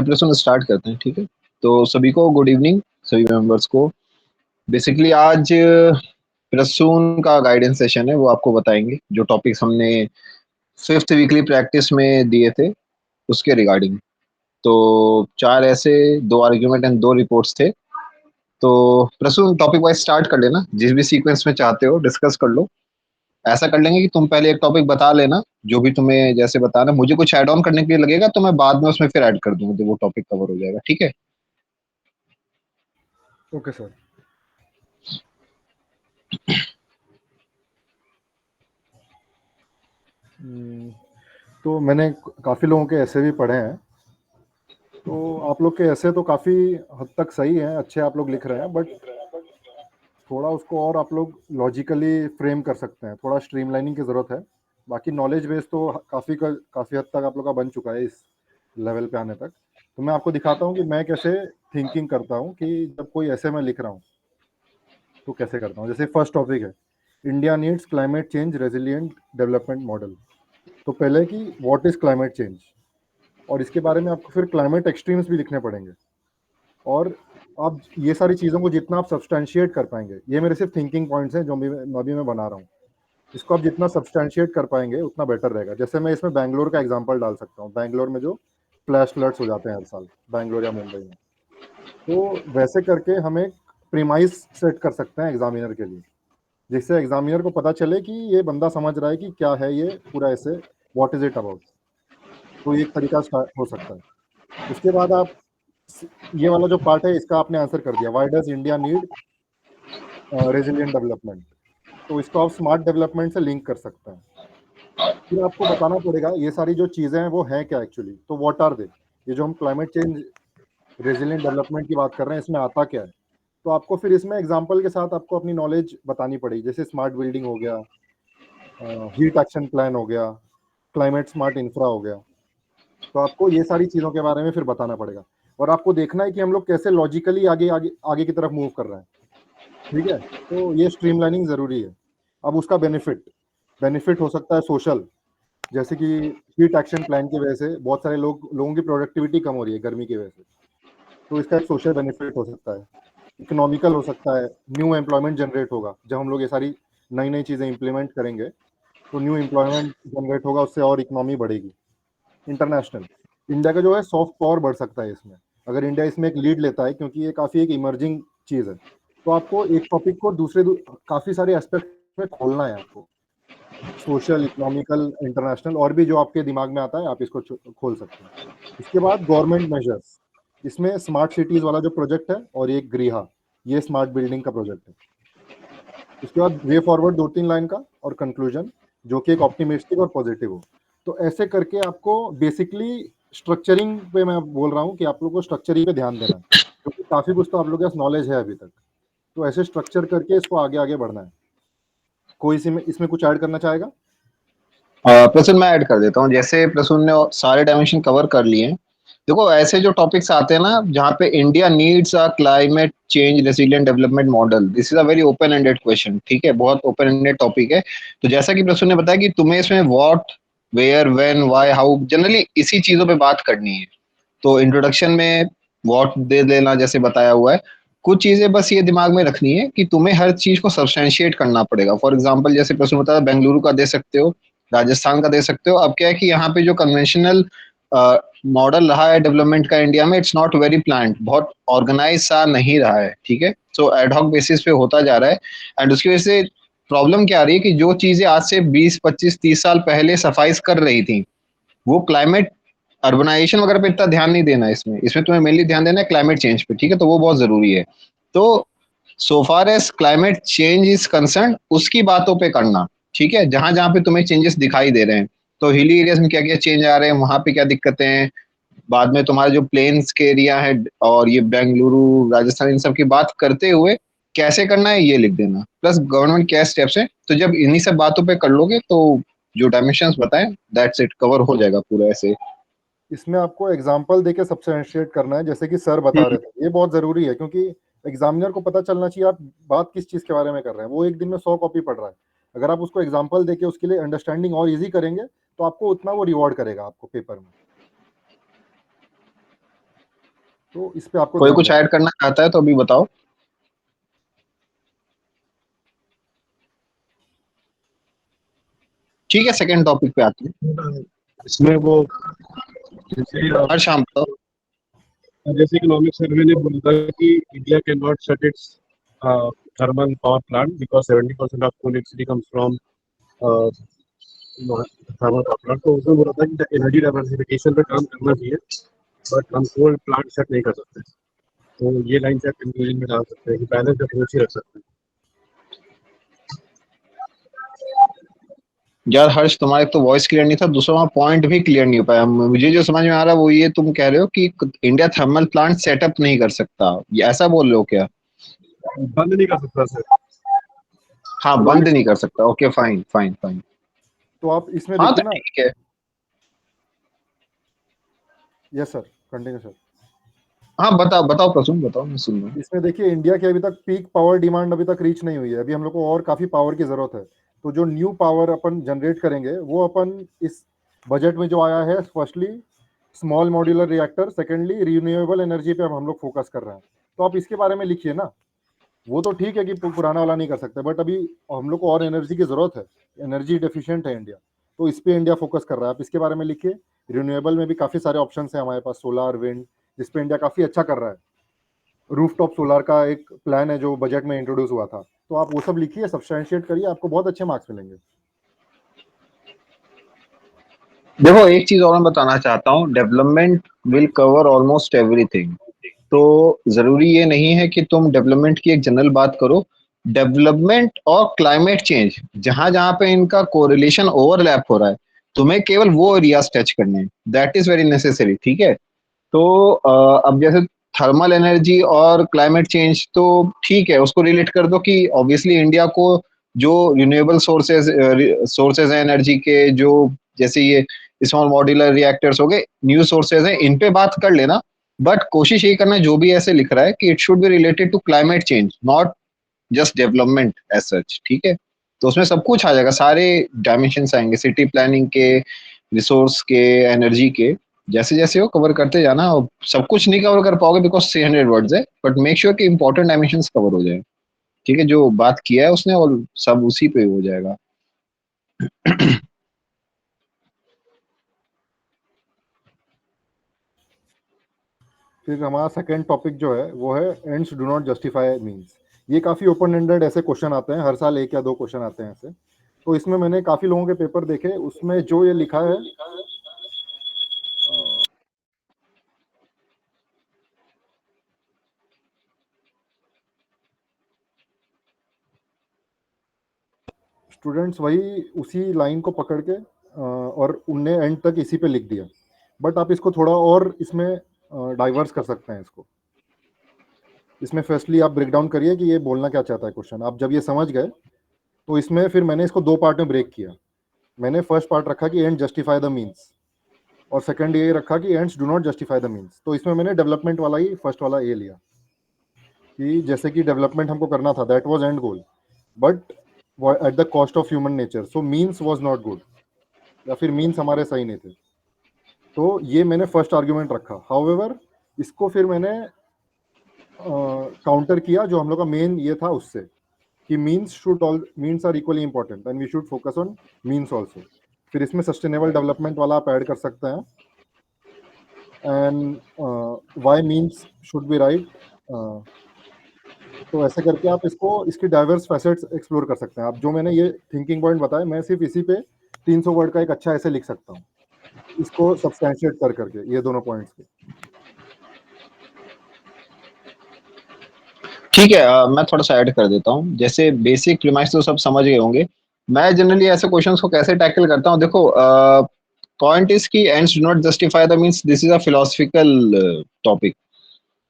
प्रश्न स्टार्ट करते हैं, ठीक है? तो सभी को गुड इवनिंग, सभी मेंबर्स को। बेसिकली आज प्रसून का गाइडेंस सेशन है, वो आपको बताएंगे जो टॉपिक्स हमने फिफ्थ वीकली प्रैक्टिस में दिए थे उसके रिगार्डिंग। तो 4 ऐसे, 2 आर्ग्यूमेंट एंड 2 रिपोर्ट्स थे। तो प्रसून टॉपिक वाइज स्टार्ट कर लेना, जिस भी सीक्वेंस में चाहते हो डिस्कस कर लो। ऐसा कर लेंगे कि तुम पहले एक टॉपिक बता लेना, जो भी तुम्हें जैसे बताना, मुझे कुछ ऐड ऑन करने के लिए लगेगा तो मैं बाद में उसमें फिर ऐड कर दूंगा, तो वो टॉपिक कवर हो जाएगा, ठीक है? Okay sir. तो मैंने काफ़ी लोगों के ऐसे भी पढ़े हैं, तो आप लोग के ऐसे तो काफ़ी हद तक सही हैं, अच्छे आप लोग लिख रहे हैं, बट थोड़ा उसको और आप लोग लॉजिकली फ्रेम कर सकते हैं, थोड़ा स्ट्रीमलाइनिंग की ज़रूरत है। बाकी नॉलेज बेस तो काफ़ी हद तक आप लोग का बन चुका है इस लेवल पे आने तक। तो मैं आपको दिखाता हूँ कि मैं कैसे थिंकिंग करता हूँ कि जब कोई ऐसे मैं लिख रहा हूँ तो कैसे करता हूँ। जैसे फर्स्ट टॉपिक है, India needs climate change resilient development model. तो पहले कि व्हाट इज़ क्लाइमेट चेंज, और इसके बारे में आपको फिर क्लाइमेट एक्सट्रीम्स भी लिखने पड़ेंगे। और आप ये सारी चीज़ों को जितना आप सब्सटैंशिएट कर पाएंगे, ये मेरे सिर्फ थिंकिंग पॉइंट्स हैं जो अभी मैं बना रहा हूँ, इसको आप जितना सब्सटैंशिएट कर पाएंगे उतना बेटर रहेगा। जैसे मैं इसमें बैंगलोर का एग्जांपल डाल सकता हूँ, बैंगलोर में जो फ्लैश फ्लड्स हो जाते हैं हर साल, बैंगलोर या मुंबई में। तो वैसे करके हम एक प्रीमाइस सेट कर सकते हैं एग्जामिनर के लिए, जिससे एग्जामिनर को पता चले कि ये बंदा समझ रहा है कि क्या है ये पूरा ऐसे, व्हाट इज इट अबाउट। तो ये एक तरीका हो सकता है। उसके बाद आप ये वाला जो पार्ट है इसका आपने आंसर कर दिया, why does India need resilient development. तो इसको आप स्मार्ट डेवलपमेंट से लिंक कर सकते हैं। फिर आपको बताना पड़ेगा ये सारी जो चीज़ें हैं वो हैं क्या एक्चुअली, तो व्हाट आर दे। ये जो हम क्लाइमेट चेंज रेजिलिएंट डेवलपमेंट की बात कर रहे हैं, इसमें आता क्या है। तो आपको फिर इसमें एग्जांपल के साथ आपको अपनी नॉलेज बतानी पड़ेगी, जैसे स्मार्ट बिल्डिंग हो गया, हीट एक्शन प्लान हो गया, क्लाइमेट स्मार्ट इंफ्रा हो गया। तो आपको ये सारी चीज़ों के बारे में फिर बताना पड़ेगा, और आपको देखना है कि हम लोग कैसे लॉजिकली आगे आगे आगे की तरफ मूव कर रहे हैं। ठीक है, तो ये स्ट्रीमलाइनिंग ज़रूरी है। अब उसका बेनिफिट हो सकता है सोशल, जैसे कि हीट एक्शन प्लान की वजह से बहुत सारे लोगों की प्रोडक्टिविटी कम हो रही है गर्मी की वजह से, तो इसका एक सोशल बेनिफिट हो सकता है। इकोनॉमिकल हो सकता है, न्यू एम्प्लॉयमेंट जनरेट होगा जब हम लोग ये सारी नई नई चीज़ें इंप्लीमेंट करेंगे, तो न्यू एम्प्लॉयमेंट जनरेट होगा, उससे और इकोनॉमी बढ़ेगी। इंटरनेशनल, इंडिया का जो है सॉफ्ट पावर बढ़ सकता है इसमें, अगर इंडिया इसमें एक लीड लेता है, क्योंकि ये काफ़ी एक इमर्जिंग चीज़ है। तो आपको एक टॉपिक को काफ़ी सारे एस्पेक्ट में खोलना है आपको, सोशल, इकोनॉमिकल, इंटरनेशनल, और भी जो आपके दिमाग में आता है आप इसको खोल सकते हैं। इसके बाद गवर्नमेंट मेजर्स, इसमें स्मार्ट सिटीज़ वाला जो प्रोजेक्ट है और एक गृहा, ये स्मार्ट बिल्डिंग का प्रोजेक्ट है। उसके बाद वे फॉरवर्ड 2-3 लाइन का, और कंक्लूजन जो कि एक ऑप्टिमिस्टिक और पॉजिटिव हो। तो ऐसे करके आपको बेसिकली स्ट्रक्चरिंग पे मैं बोल रहा हूँ कि आप लोग को स्ट्रक्चरिंग पे ध्यान देना है, क्योंकि काफ़ी कुछ तो आप लोगों के पास नॉलेज है अभी तक, तो ऐसे स्ट्रक्चर करके इसको आगे आगे बढ़ना है। कोई इसमें कुछ ऐड करना चाहेगा? प्रसून मैं ऐड कर देता हूँ। जैसे प्रसून ने सारे डायमेंशन कवर कर लिए हैं। देखो, ऐसे जो टॉपिक्स आते हैं ना, जहाँ पे India needs a climate change resilient development model, this is a very open ended question, ठीक है? बहुत ओपन एंडेड टॉपिक है। तो जैसा कि प्रसून ने बताया कि तुम्हें इसमें what, where, when, why, how, generally इसी चीजों पे बात करनी है। तो इंट्रोडक्शन में व्हाट दे देना, जैसे बताया हुआ है। कुछ चीजें बस ये दिमाग में रखनी है कि तुम्हें हर चीज को सब्सटेंशिएट करना पड़ेगा। फॉर एग्जाम्पल, जैसे प्रश्न बताया, बेंगलुरु का दे सकते हो, राजस्थान का दे सकते हो। अब क्या है कि यहाँ पे जो कन्वेंशनल मॉडल रहा है डेवलपमेंट का इंडिया में, इट्स नॉट वेरी प्लान्ड, बहुत ऑर्गेनाइज सा नहीं रहा है, ठीक है? सो एडहॉक बेसिस पे होता जा रहा है। एंड उसकी वजह से प्रॉब्लम क्या आ रही है कि जो चीजें आज से 20, 25, 30 साल पहले सफाइस कर रही थी, वो क्लाइमेट, अर्बनाइजेशन वगैरह पे इतना ध्यान नहीं देना है। इसमें तुम्हें मेनली ध्यान देना है क्लाइमेट चेंज पे, ठीक है? तो वो बहुत जरूरी है। तो so far as climate change is concern, उसकी बातों पे करना, ठीक है? जहां जहां पे तुम्हें चेंजेस दिखाई दे रहे हैं, तो हिली एरियाज में क्या क्या चेंज आ रहे हैं, वहां पे क्या दिक्कतें हैं। बाद में तुम्हारे जो प्लेन्स के एरिया है और ये बेंगलुरु, राजस्थान, इन सब की बात करते हुए कैसे करना है ये लिख देना, प्लस गवर्नमेंट क्या स्टेप्स है। तो जब इन्हीं सब बातों पे कर लोगे तो जो डायमेंशंस बताएं, दैट्स इट, कवर हो जाएगा पूरा ऐसे। इसमें आपको एग्जाम्पल देके सब्सटेंशिएट करना है, जैसे कि सर बता रहे थे, ये बहुत ज़रूरी है, क्योंकि एग्जामिनर को पता चलना चाहिए आप बात किस चीज़ के बारे में कर रहे हैं। वो एक दिन में 100 कॉपी पढ़ रहा है, अगर आप उसको एग्जाम्पल देके उसके लिए अंडरस्टैंडिंग और ईजी करेंगे, तो आपको उतना वो रिवॉर्ड करेगा आपको पेपर में। तो इस पे आपको कोई ध्यान कुछ रखना ऐड करना चाहता है तो अभी बताओ। ठीक है, सेकंड टॉपिक पे आते हैं। इसमें वो जैसे हर शाम बताओ। जैसे इकोनॉमिक सर्वे ने बोला था कि India can not shut its thermal power plant because 70% of coal electricity comes from thermal power plant. तो उसने बोला था कि एनर्जी डाइवर्सिफिकेशन पे काम करना चाहिए, बट हम कोल प्लांट शट नहीं कर सकते। तो ये लाइन से आप कंक्लूजन में डाल सकते हैं कि बैलेंस अप्रोच ही रख सकते हैं। यार हर्ष, तुम्हारा एक तो वॉइस क्लियर नहीं था, दूसरा वहाँ पॉइंट भी क्लियर नहीं हो पाया। मुझे जो समझ में आ रहा है वो ये तुम कह रहे हो कि इंडिया थर्मल प्लांट सेटअप नहीं कर सकता, ये ऐसा बोल रहे हो क्या? बंद नहीं कर सकता सर। हाँ, बंद नहीं कर सकता। Okay, fine fine fine. तो आप इसमें हाँ तो देखिए ना। ठीक है। Yes sir, continue sir. हाँ बताओ बताओ प्रसून, बताओ, मैं सुन रहा हूँ। इसमें देखिए, इंडिया की अभी तक पीक पावर डिमांड अभी तक रीच नहीं हुई है। अभी हम लोग को और काफ़ी पावर की ज़रूरत है। तो जो न्यू पावर अपन जनरेट करेंगे वो अपन इस बजट में जो आया है, firstly small modular reactor, secondly renewable energy पे अब हम लोग फोकस कर रहे हैं। तो आप इसके बारे में लिखिए ना। वो तो ठीक है कि पुराना वाला नहीं कर सकते, बट अभी हम लोग को और एनर्जी की ज़रूरत है। एनर्जी डेफिशिएंट है इंडिया, तो इस पे इंडिया फोकस कर रहा है। आप इसके बारे में लिखिए। रिन्यूएबल में भी काफ़ी सारे ऑप्शन है हमारे पास, सोलार, विंड, जिस पे इंडिया काफ़ी अच्छा कर रहा है। रूफटॉप सोलर का एक प्लान है जो बजट में इंट्रोड्यूस हुआ था। तो आप वो सब लिखिए, सब्सटैंशिएट करिए, आपको बहुत अच्छे मार्क्स मिलेंगे। देखो एक चीज और मैं बताना चाहता हूँ, development will cover almost everything. तो जरूरी ये नहीं है कि तुम डेवलपमेंट की एक जनरल बात करो। डेवलपमेंट और क्लाइमेट चेंज जहां जहां पे इनका कोरिलेशन ओवरलैप हो रहा है, तुम्हें केवल वो एरियाज टच करने हैं। दैट इज वेरी नेसेसरी, ठीक है। तो अब जैसे थर्मल एनर्जी और क्लाइमेट चेंज, तो ठीक है, उसको रिलेट कर दो कि ऑब्वियसली इंडिया को जो रिन्यूएबल सोर्सेज हैं एनर्जी के, जो जैसे ये स्मॉल मॉड्यूलर रिएक्टर्स हो गए, न्यू सोर्सेज हैं, इन पे बात कर लेना। बट कोशिश ये करना, जो भी ऐसे लिख रहा है, कि it should be related to climate change, not just development as such, ठीक है। तो उसमें सब कुछ आ जाएगा, सारे डायमेंशन आएंगे, सिटी प्लानिंग के, रिसोर्स के, एनर्जी के। जैसे जैसे हो कवर करते जाना। और सब कुछ नहीं कवर कर पाओगे बिकॉज 300 वर्ड्स है, बट मेक श्योर कि इंपॉर्टेंट डायमेंशन कवर हो जाए। ठीक है, जो बात किया है उसने, और सब उसी पे हो जाएगा। फिर हमारा सेकेंड टॉपिक जो है वो है ends do not justify means. ये काफ़ी ओपन एंडेड ऐसे क्वेश्चन आते हैं, हर साल एक या दो क्वेश्चन आते हैं ऐसे। तो इसमें मैंने काफ़ी लोगों के पेपर देखे, उसमें जो ये लिखा है, स्टूडेंट्स वही उसी लाइन को पकड़ के और उनने एंड तक इसी पे लिख दिया। बट आप इसको थोड़ा और इसमें डाइवर्स कर सकते हैं इसको। इसमें फर्स्टली आप ब्रेक डाउन करिए कि ये बोलना क्या चाहता है क्वेश्चन। आप जब ये समझ गए तो इसमें फिर मैंने इसको दो पार्ट में ब्रेक किया। मैंने फर्स्ट पार्ट रखा कि एंड जस्टिफाई द मीन्स, और सेकंड ये रखा कि ends do not justify the means. तो इसमें मैंने डेवलपमेंट वाला ही फर्स्ट वाला ए लिया, कि जैसे कि डेवलपमेंट हमको करना था, that was and goal, but at the cost of human nature, so means was not good, या फिर मीन्स हमारे सही नहीं थे। तो ये मैंने फर्स्ट आर्ग्यूमेंट रखा। हाउएवर इसको फिर मैंने काउंटर किया जो हम लोग का मेन ये था उससे, कि means are equally important and we should focus on means also. फिर इसमें सस्टेनेबल डेवलपमेंट वाला आप ऐड कर सकते हैं, and why means should be right. तो ऐसे करके आप इसको, इसकी डाइवर्स फैसेट्स एक्सप्लोर कर सकते हैं। आप जो मैंने ये थिंकिंग पॉइंट बताया, मैं सिर्फ इसी पे 300 वर्ड का एक अच्छा ऐसे लिख सकता हूँ, इसको सब्सटैंशिएट कर करके ये दोनों पॉइंट्स पे। ठीक है, मैं थोड़ा सा ऐड कर देता हूँ। जैसे बेसिक प्रीमाइस तो सब समझ गए होंगे। मैं जनरली ऐसे क्वेश्चंस को कैसे टैकल करता हूँ, देखो पॉइंट इज की ends do not justify the means, this is a philosophical topic.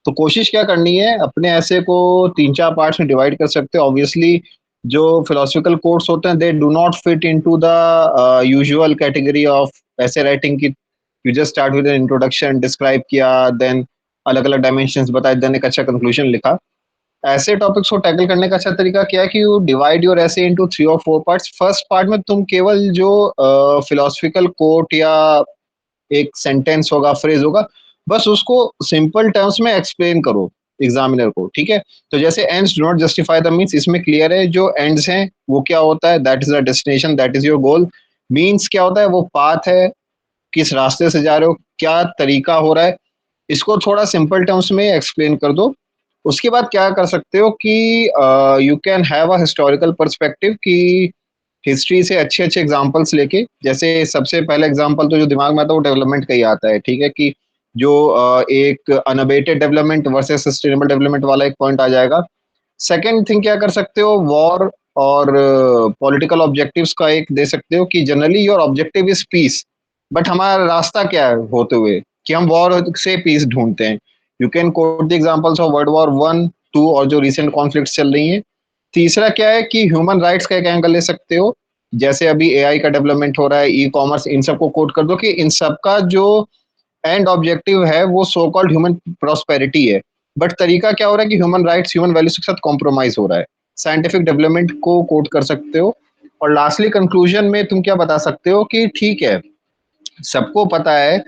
तो कोशिश क्या करनी है, अपने ऐसे को तीन चार पार्ट्स में डिवाइड कर सकते हो। ऑब्वियसली जो फिलोसफिकल कोर्स होते हैं, they do not fit into the usual category of ऐसे राइटिंग की। You just start with an introduction, describe किया, देन अलग अलग डायमेंशंस बताए, देन एक अच्छा कंक्लूजन लिखा। ऐसे टॉपिक्स को टैकल करने का अच्छा तरीका क्या है कि यू डिवाइड योर ऐसे इनटू 3 और 4 पार्ट्स। फर्स्ट पार्ट में तुम केवल जो फिलोसफिकल कोट या एक सेंटेंस होगा, फ्रेज होगा, बस उसको सिंपल टर्म्स में एक्सप्लेन करो एग्जामिनर को, ठीक है। तो जैसे ends do not justify the means, इसमें क्लियर है जो एंड्स हैं वो क्या होता है, that is the destination, that is your goal. Means क्या होता है, वो पाथ है, किस रास्ते से जा रहे हो, क्या तरीका हो रहा है, इसको थोड़ा सिंपल टर्म्स में एक्सप्लेन कर दो। उसके बाद क्या कर सकते हो कि you can have a historical perspective, कि हिस्ट्री से अच्छे अच्छे एग्जांपल्स लेके, जैसे सबसे पहला एग्जांपल तो जो दिमाग में आता है वो डेवलपमेंट का ही आता है, ठीक है, कि जो एक unabated development versus sustainable development वाला एक पॉइंट आ जाएगा। सेकंड थिंग क्या कर सकते हो, वॉर और पॉलिटिकल ऑब्जेक्टिव्स का एक दे सकते हो, कि generally your objective is peace, but हमारा रास्ता क्या है होते हुए, कि हम वॉर से पीस ढूंढते हैं। You can coat the examples of world war 1, 2 और जो रिसेंट कॉन्फ्लिक्ट चल रही हैं। तीसरा क्या है कि ह्यूमन राइट्स का एक एंगल ले सकते हो, जैसे अभी एआई का डेवलपमेंट हो रहा है, ई कॉमर्स, इन सबको कोट कर दो कि इन सबका जो एंड ऑब्जेक्टिव है वो सो कॉल्ड ह्यूमन प्रोस्पेरिटी है, बट तरीका क्या हो रहा है कि ह्यूमन राइट्स ह्यूमन वैल्यूज के साथ कॉम्प्रोमाइज हो रहा है। साइंटिफिक डेवलपमेंट को कोट कर सकते हो। और लास्टली कंक्लूजन में तुम क्या बता सकते हो कि ठीक है, सबको पता है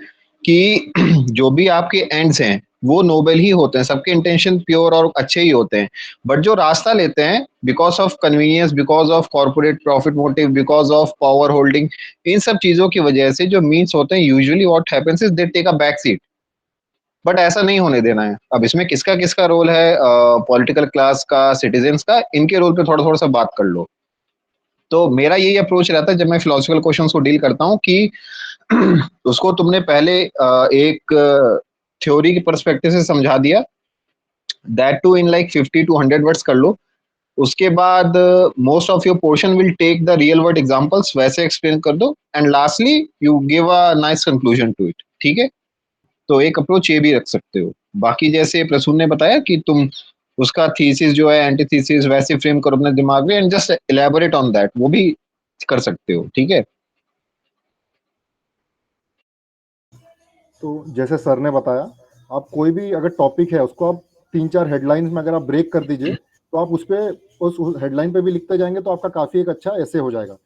कि जो भी आपके एंड्स हैं वो नोबल ही होते हैं, सबके इंटेंशन प्योर और अच्छे ही होते हैं, बट जो रास्ता लेते हैं because of convenience, because of corporate profit motive, because of power holding, इन सब चीजों की वजह से जो मीन्स होते हैं, usually what happens is they take a back seat. But ऐसा नहीं होने देना है। अब इसमें किसका किसका रोल है, पॉलिटिकल क्लास का, सिटीजन्स का, इनके रोल पे थोड़ा थोड़ा सा बात कर लो। तो मेरा यही अप्रोच रहता है जब मैं फिलोसफिकल क्वेश्चंस को डील करता हूँ, कि उसको तुमने पहले एक थ्योरी के पर्सपेक्टिव से समझा दिया, that too in like 50 to 100 words कर लो। उसके बाद most of your portion will take the real word examples, वैसे एक्सप्लेन कर दो, and lastly you give a nice conclusion to it, ठीक है। तो एक अप्रोच ये भी रख सकते हो। बाकी जैसे प्रसून ने बताया कि तुम उसका थीसिस जो है एंटीथीसिस वैसे फ्रेम करो अपने दिमाग में, and just elaborate on that, वो भी कर सकते हो, ठीक है। तो जैसे सर ने बताया, आप कोई भी अगर टॉपिक है उसको आप 3-4 हेडलाइंस में अगर आप ब्रेक कर दीजिए, तो आप उस पे उस हेडलाइन पे भी लिखते जाएंगे, तो आपका काफ़ी एक अच्छा ऐसे हो जाएगा।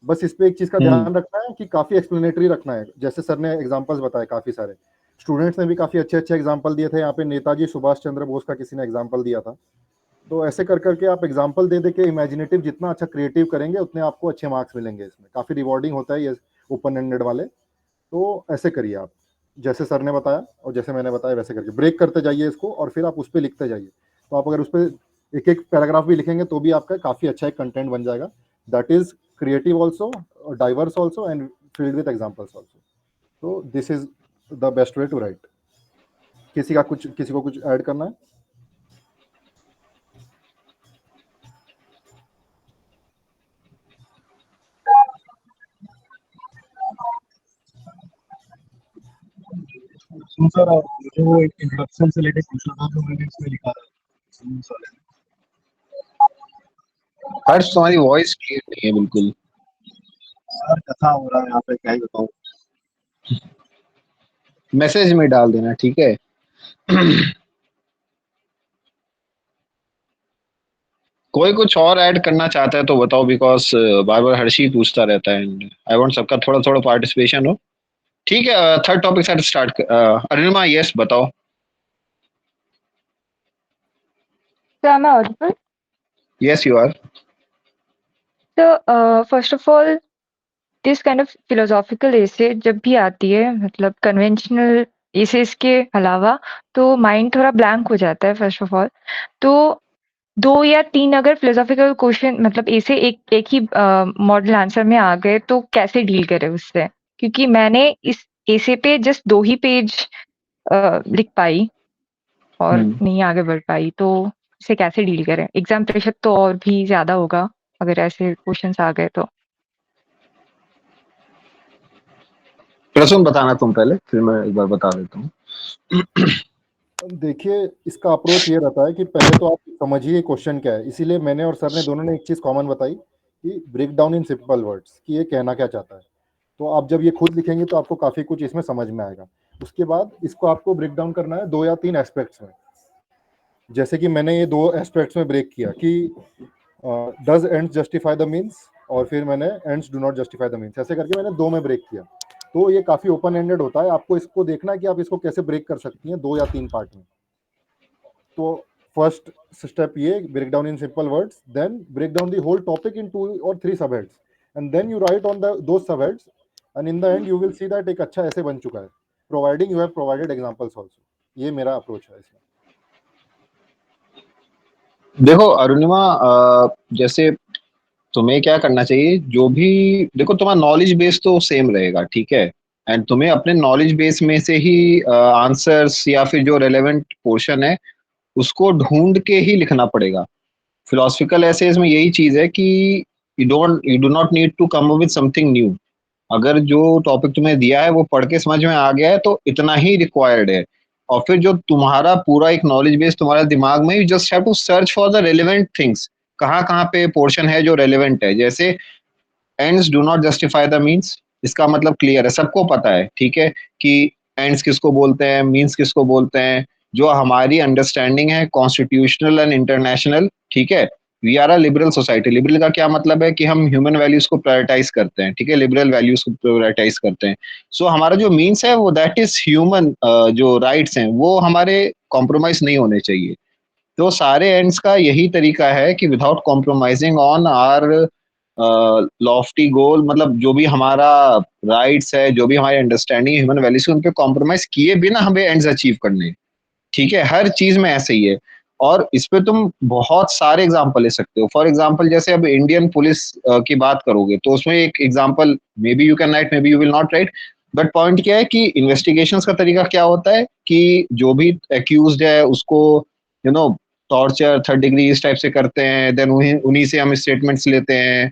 बस इस पे एक चीज़ का हम्म। ध्यान रखना है कि काफ़ी एक्सप्लेनेटरी रखना है। जैसे सर ने एग्जांपल्स बताए काफ़ी सारे, स्टूडेंट्स ने भी काफ़ी अच्छे-अच्छे एग्जांपल दिए थे। यहाँ पे नेताजी सुभाष चंद्र बोस का किसी ने एग्जांपल दिया था। तो ऐसे कर करके आप एग्जांपल दे दे के इमेजिनेटिव जितना अच्छा क्रिएटिव करेंगे, उतने आपको अच्छे मार्क्स मिलेंगे। इसमें काफ़ी रिवॉर्डिंग होता है ये ओपन एंडेड वाले। तो ऐसे करिए आप, जैसे सर ने बताया और जैसे मैंने बताया वैसे करके ब्रेक करते जाइए इसको, और फिर आप उस पर लिखते जाइए। तो आप अगर उस पर एक एक पैराग्राफ भी लिखेंगे तो भी आपका काफ़ी अच्छा एक कंटेंट बन जाएगा, that is creative also, diverse also, and filled with examples also. तो this is the best way to write. किसी को कुछ ऐड करना है? तो सर मुझे वो एक इंट्रोडक्शन से लेकर पूछना था जो मैंने इसमें लिखा था न्यूज़ वाले में। हर्ष, तुम्हारी वॉइस क्लियर नहीं है बिल्कुल। सर कथा हो रहा है यहाँ पे, क्या ही बताऊँ। मैसेज में डाल देना, ठीक है। कोई कुछ और ऐड करना चाहता है तो बताओ, बिकॉज बार बार हर्षी पूछता रहता है, एंड आई वांट सबका थोड़ा थोड़ा पार्टिसिपेशन हो, ठीक है। थर्ड टॉपिक से स्टार्ट, अरुणिमा, यस बताओ। So am I audible? Yes you are. So first of all, this kind of philosophical essay जब भी आती है, मतलब conventional essays के अलावा, तो माइंड थोड़ा ब्लैंक हो जाता है फर्स्ट ऑफ ऑल। तो 2 या 3 अगर फिलोसॉफिकल क्वेश्चन मतलब ऐसे एक ही मॉडल आंसर में आ गए तो कैसे डील करें उससे? क्योंकि मैंने इस ऐसे पे जस्ट 2 ही पेज लिख पाई और नहीं आगे बढ़ पाई, तो इसे कैसे डील करें? एग्ज़ाम प्रेशर तो और भी ज़्यादा होगा अगर ऐसे क्वेश्चन्स आ गए तो। प्रसून बताना तुम पहले, फिर मैं एक बार बता देता हूँ। देखिए, इसका अप्रोच ये रहता है कि पहले तो आप समझिए क्वेश्चन क्या है। इसीलिए मैंने और सर ने दोनों ने एक चीज़ कॉमन बताई कि break down in simple words, कि ये कहना क्या चाहता है। तो आप जब ये खुद लिखेंगे तो आपको काफ़ी कुछ इसमें समझ में आएगा। उसके बाद इसको आपको ब्रेक डाउन करना है 2 या 3 एस्पेक्ट्स में। जैसे कि मैंने ये 2 एस्पेक्ट्स में ब्रेक किया कि does ends justify the means, और फिर मैंने ends do not justify the means. ऐसे करके मैंने 2 में ब्रेक किया। तो ये काफ़ी ओपन एंडेड होता है, आपको इसको देखना है कि आप इसको कैसे ब्रेक कर सकती हैं 2 या 3 पार्ट में। तो फर्स्ट स्टेप ये break down in simple words, then break down the whole topic in 2 और 3 subheads and then you write on those subheads and in the end you will see that एक अच्छा ऐसे बन चुका है, providing you have provided examples also. ये मेरा approach है इसमें। देखो अरुणिमा, जैसे तुम्हें क्या करना चाहिए, जो भी देखो तुम्हारा नॉलेज बेस तो सेम रहेगा, ठीक है, एंड तुम्हें अपने नॉलेज बेस में से ही आंसर्स या फिर जो रेलेवेंट पोर्शन है उसको ढूंढ के ही लिखना पड़ेगा। फिलोसफिकल एसेज में यही चीज है कि you do not need to come up with something new. अगर जो टॉपिक तुम्हें दिया है वो पढ़ के समझ में आ गया है तो इतना ही रिक्वायर्ड है। और फिर जो तुम्हारा पूरा एक नॉलेज बेस तुम्हारे दिमाग में, you just have to search for the relevant things, कहाँ कहाँ पे पोर्शन है जो रेलिवेंट है। जैसे ends do not justify the means, इसका मतलब क्लियर है, सबको पता है, ठीक है, कि एंड्स किसको बोलते हैं, मीन्स किसको बोलते हैं। जो हमारी अंडरस्टैंडिंग है कॉन्स्टिट्यूशनल एंड इंटरनेशनल, ठीक है, we are a liberal society. Liberal का क्या मतलब है कि हम ह्यूमन वैल्यूज को प्रायोरिटाइज करते हैं, ठीक है, लिबरल वैल्यूज को प्रायोरिटाइज करते हैं। सो हमारा जो मीन्स है वो दैट इज ह्यूमन, जो राइट्स हैं वो हमारे कॉम्प्रोमाइज नहीं होने चाहिए। तो सारे एंड्स का यही तरीका है कि without compromising on our lofty goal, मतलब जो भी हमारा राइट्स है, जो भी हमारी अंडरस्टैंडिंग ह्यूमन वैल्यूज, उन पे कॉम्प्रोमाइज किए बिना हमें एंड्स अचीव करने हैं, ठीक है, हर चीज में ऐसे ही है। और इस पे तुम बहुत सारे एग्जाम्पल ले सकते हो। फॉर एग्जाम्पल जैसे अब इंडियन पुलिस की बात करोगे तो उसमें एक example, may be you can write, may be you will not right, but point क्या है कि इन्वेस्टिगेशंस का तरीका क्या होता है कि जो भी एक्यूज्ड है उसको टॉर्चर, थर्ड डिग्री इस टाइप से करते हैं, देन उन्हीं से हम स्टेटमेंट्स लेते हैं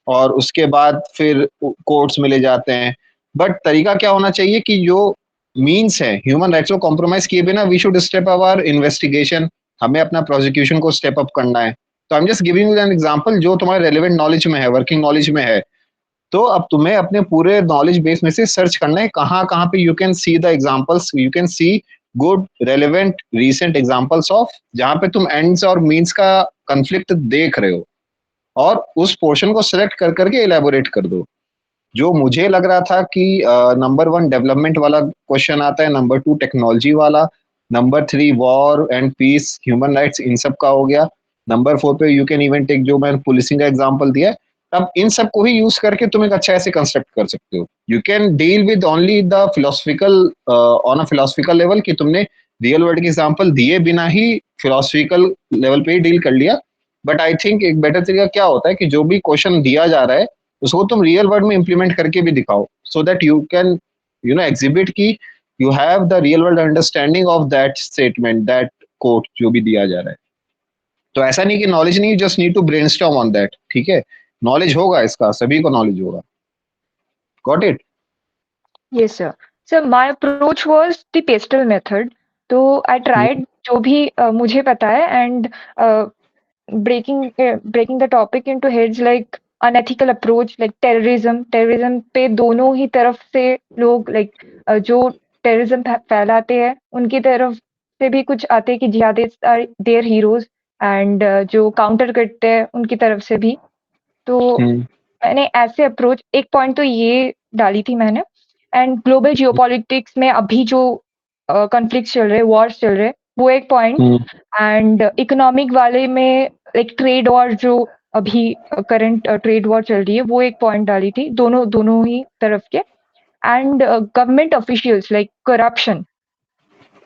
और उसके बाद फिर कोर्ट्स में ले जाते हैं। बट तरीका क्या होना चाहिए कि जो मीन्स है ह्यूमन राइट्स को कॉम्प्रोमाइज किए बिना we should step up our investigation, हमें अपना प्रोसिक्यूशन को स्टेप अप करना है। तो I am just giving you an example जो तुम्हारे रेलेवेंट नॉलेज में है, वर्किंग नॉलेज में है। तो अब तुम्हें अपने पूरे नॉलेज बेस में से सर्च करना है कहाँ कहाँ पे you can see the examples, you can see good relevant recent examples of जहाँ पे तुम एंड्स और मीन्स का कंफ्लिक्ट देख रहे हो, और उस पोर्शन को सिलेक्ट कर करके इलेबोरेट कर दो। जो मुझे लग रहा था कि नंबर 1 डेवलपमेंट वाला क्वेश्चन आता है, नंबर 2 टेक्नोलॉजी वाला, number 3 war and peace, human rights, इन सब का हो गया, नंबर 4 पे यू कैन इवन टेक जो मैंने पुलिसिंग का एग्जांपल दिया है। अब इन सब को ही यूज करके तुम एक अच्छा ऐसे कंस्ट्रक्ट कर सकते हो। You can deal with only the philosophical, on a philosophical level, कि तुमने रियल वर्ल्ड के एग्जांपल दिए बिना ही फिलोसफिकल लेवल पे ही डील कर लिया। बट आई थिंक एक बेटर तरीका क्या होता है कि जो भी क्वेश्चन दिया जा रहा है उसको तुम रियल वर्ल्ड में इंप्लीमेंट करके भी दिखाओ, so that you can exhibit की you have the real world understanding of that statement, that quote जो भी दिया जा रहा है। तो ऐसा नहीं कि नॉलेज नहीं, just need to brainstorm on that, ठीक है, नॉलेज होगा, इसका सभी को नॉलेज होगा। Got it? Yes, sir. So my approach was the pastel method. तो I tried जो भी मुझे पता है and breaking the topic into heads like unethical approach like terrorism पे दोनों ही तरफ से लोग like जो terrorism फैलाते हैं उनकी तरफ से भी कुछ आते हैं कि jihadist are their heroes and जो काउंटर करते हैं उनकी तरफ से भी। तो मैंने ऐसे अप्रोच एक पॉइंट तो ये डाली थी मैंने एंड ग्लोबल जियोपॉलिटिक्स में अभी जो कॉन्फ्लिक्ट चल रहे, वॉर्स चल रहे, वो एक पॉइंट एंड इकोनॉमिक वाले में लाइक ट्रेड वॉर जो अभी करंट ट्रेड वॉर चल रही है वो एक पॉइंट डाली थी, दोनों दोनों ही तरफ के and government officials like corruption,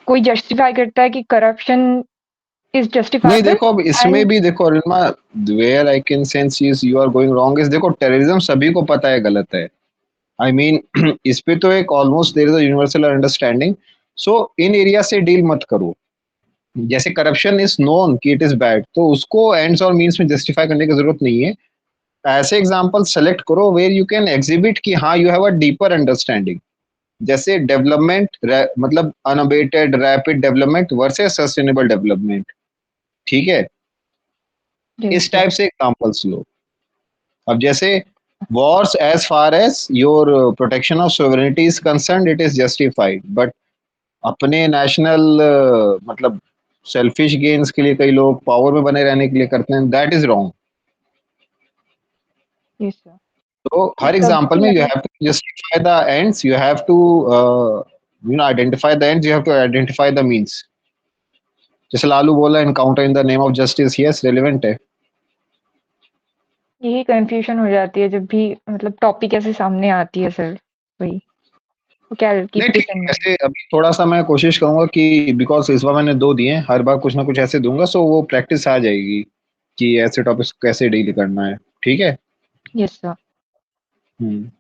कोई जस्टिफाई करता है कि करप्शन इज नहीं जस्टिफाइबल देखो, अब इसमें एंड भी देखो Arunima, where I can sense is you are going wrong is, देखो टेररिज्म सभी को पता है गलत है। आई मीन इस पे तो एक almost there is a universal understanding. So इन एरिया से डील मत करो। जैसे करप्शन इज नोन कि इट इज बैड, तो उसको एंड्स और मीन्स में जस्टिफाई करने की जरूरत नहीं है। ऐसे एग्जांपल सेलेक्ट करो वेयर यू कैन एग्जिबिट कि हाँ you have a deeper understanding. जैसे डेवलपमेंट, मतलब unabated rapid development versus sustainable development, ठीक है, इस टाइप से एग्जांपल्स लो। अब जैसे wars as far as your protection of sovereignty is concerned it is justified, but अपने नेशनल मतलब सेल्फिश गेन्स के लिए कई लोग पावर में बने रहने के लिए करते हैं, that is wrong. Yes sir. तो हर तब एग्जांपल भी में यू मैंने have to justify the ends, you have to identify the ends, you have to identify the means. जैसे लालू बोला, encounter in the name of justice, yes relevant है। यही कन्फ्यूजन हो जाती है जब भी मतलब टॉपिक ऐसे सामने आती है सर, वही। तो क्या कीप नहीं ठीक दिस इन है, माइंड। ऐसे अभी थोड़ा-सा मैं कोशिश करूँगा कि बिकॉज़ इस बार मैंने 2 दिए हैं, हर बार कुछ ना कुछ ऐसे दूँगा, सो वो प्रैक्टिस आ जाएगी कि ऐसे टॉपिक्स को कैसे डील करना है। ठीक है? Yes sir. हुँ।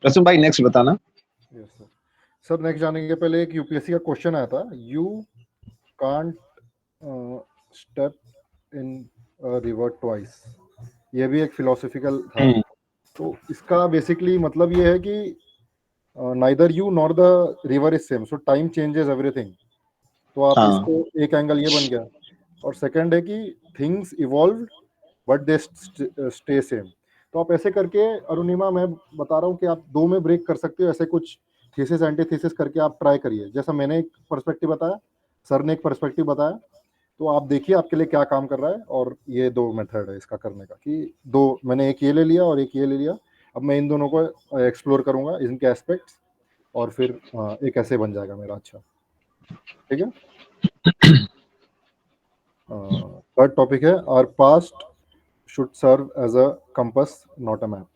रसूल भाई नेक्स्ट बताना। Yes sir. सर नेक्स्ट जाने के पहले एक यूपीएससी का क्वेश्चन आया था, you can't step in river twice. ये भी एक फिलोसफिकल था। हुँ। तो इसका बेसिकली मतलब ये है कि neither you nor the river is same, so time changes everything. तो आप हाँ। इसको, एक एंगल ये बन गया। और सेकंड है कि things evolve but they stay same. तो आप ऐसे करके, अरुणिमा मैं बता रहा हूँ कि आप दो में ब्रेक कर सकते हो। ऐसे कुछ थीसिस एंटीथीसिस करके आप ट्राई करिए। जैसा मैंने एक पर्सपेक्टिव बताया, सर ने एक पर्सपेक्टिव बताया, तो आप देखिए आपके लिए क्या काम कर रहा है। और ये दो मेथड है इसका करने का, कि दो, मैंने एक ये ले लिया और एक ये ले लिया। अब मैं इन दोनों को एक्सप्लोर करूंगा, इनके एस्पेक्ट्स, और फिर एक ऐसे बन जाएगा मेरा। अच्छा, ठीक है। थर्ड टॉपिक है, our past should serve as a compass not a map.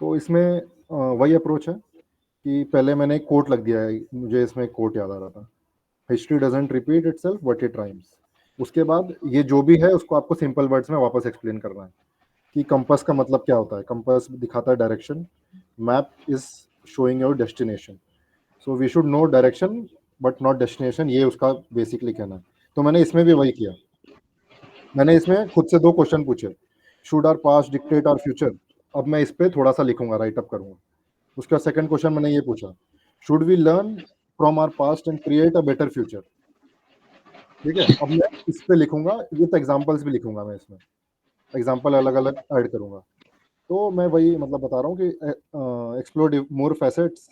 तो इसमें वही अप्रोच है कि पहले मैंने एक कोट लग दिया है, मुझे इसमें एक कोट याद आ रहा था, history doesn't repeat itself but it rhymes. उसके बाद ये जो भी है उसको आपको सिंपल वर्ड्स में वापस एक्सप्लेन करना है कि कंपास का मतलब क्या होता है। कंपास दिखाता है direction, map is showing your destination. So we should know direction but not destination, ये उसका बेसिकली कहना है। तो मैंने इसमें भी वही किया। मैंने इसमें खुद से दो क्वेश्चन पूछे, should our past dictate our future. अब मैं इस पे थोड़ा सा लिखूंगा, राइट अप करूंगा। उसका सेकंड क्वेश्चन मैंने ये पूछा, should we learn from our past and create a better future. ठीक है, अब मैं इस पे लिखूंगा, विथ एग्जांपल्स भी लिखूंगा। मैं इसमें एग्जांपल अलग अलग ऐड करूंगा। तो मैं वही मतलब बता रहा हूँ कि explore more facets,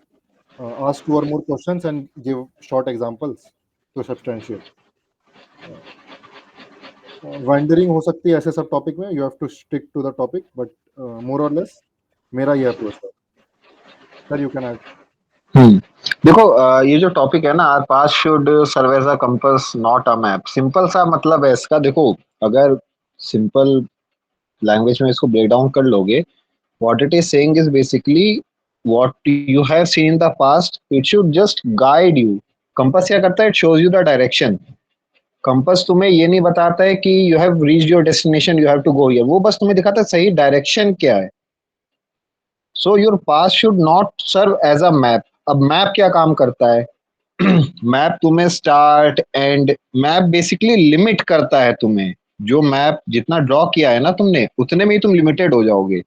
ask two or more questions and give short examples to substantiate. Wandering हो सकती है ऐसे सब टॉपिक में, you have to stick to the topic, but more or less मेरा ये अप्रोच था। Sir you can add. हुँ। देखो ये जो टॉपिक है ना, our past should serve as a compass not a map, simple सा मतलब है इसका। देखो, अगर सिंपल लैंग्वेज में इसको ब्रेक डाउन कर लोगे, what it is saying is basically what you have seen in the past, it should just guide you. Compass क्या करता है? It shows you the direction. Compass तुम्हें ये नहीं बताता है कि you have reached your destination, you have to go here, वो बस तुम्हें दिखाता है सही डायरेक्शन क्या है। So your past should not serve as a map. अब मैप क्या काम करता है? मैप तुम्हें start and, map basically limit करता है तुम्हें। जो मैप जितना ड्रॉ किया है ना तुमने, उतने में ही तुम लिमिटेड हो जाओगे।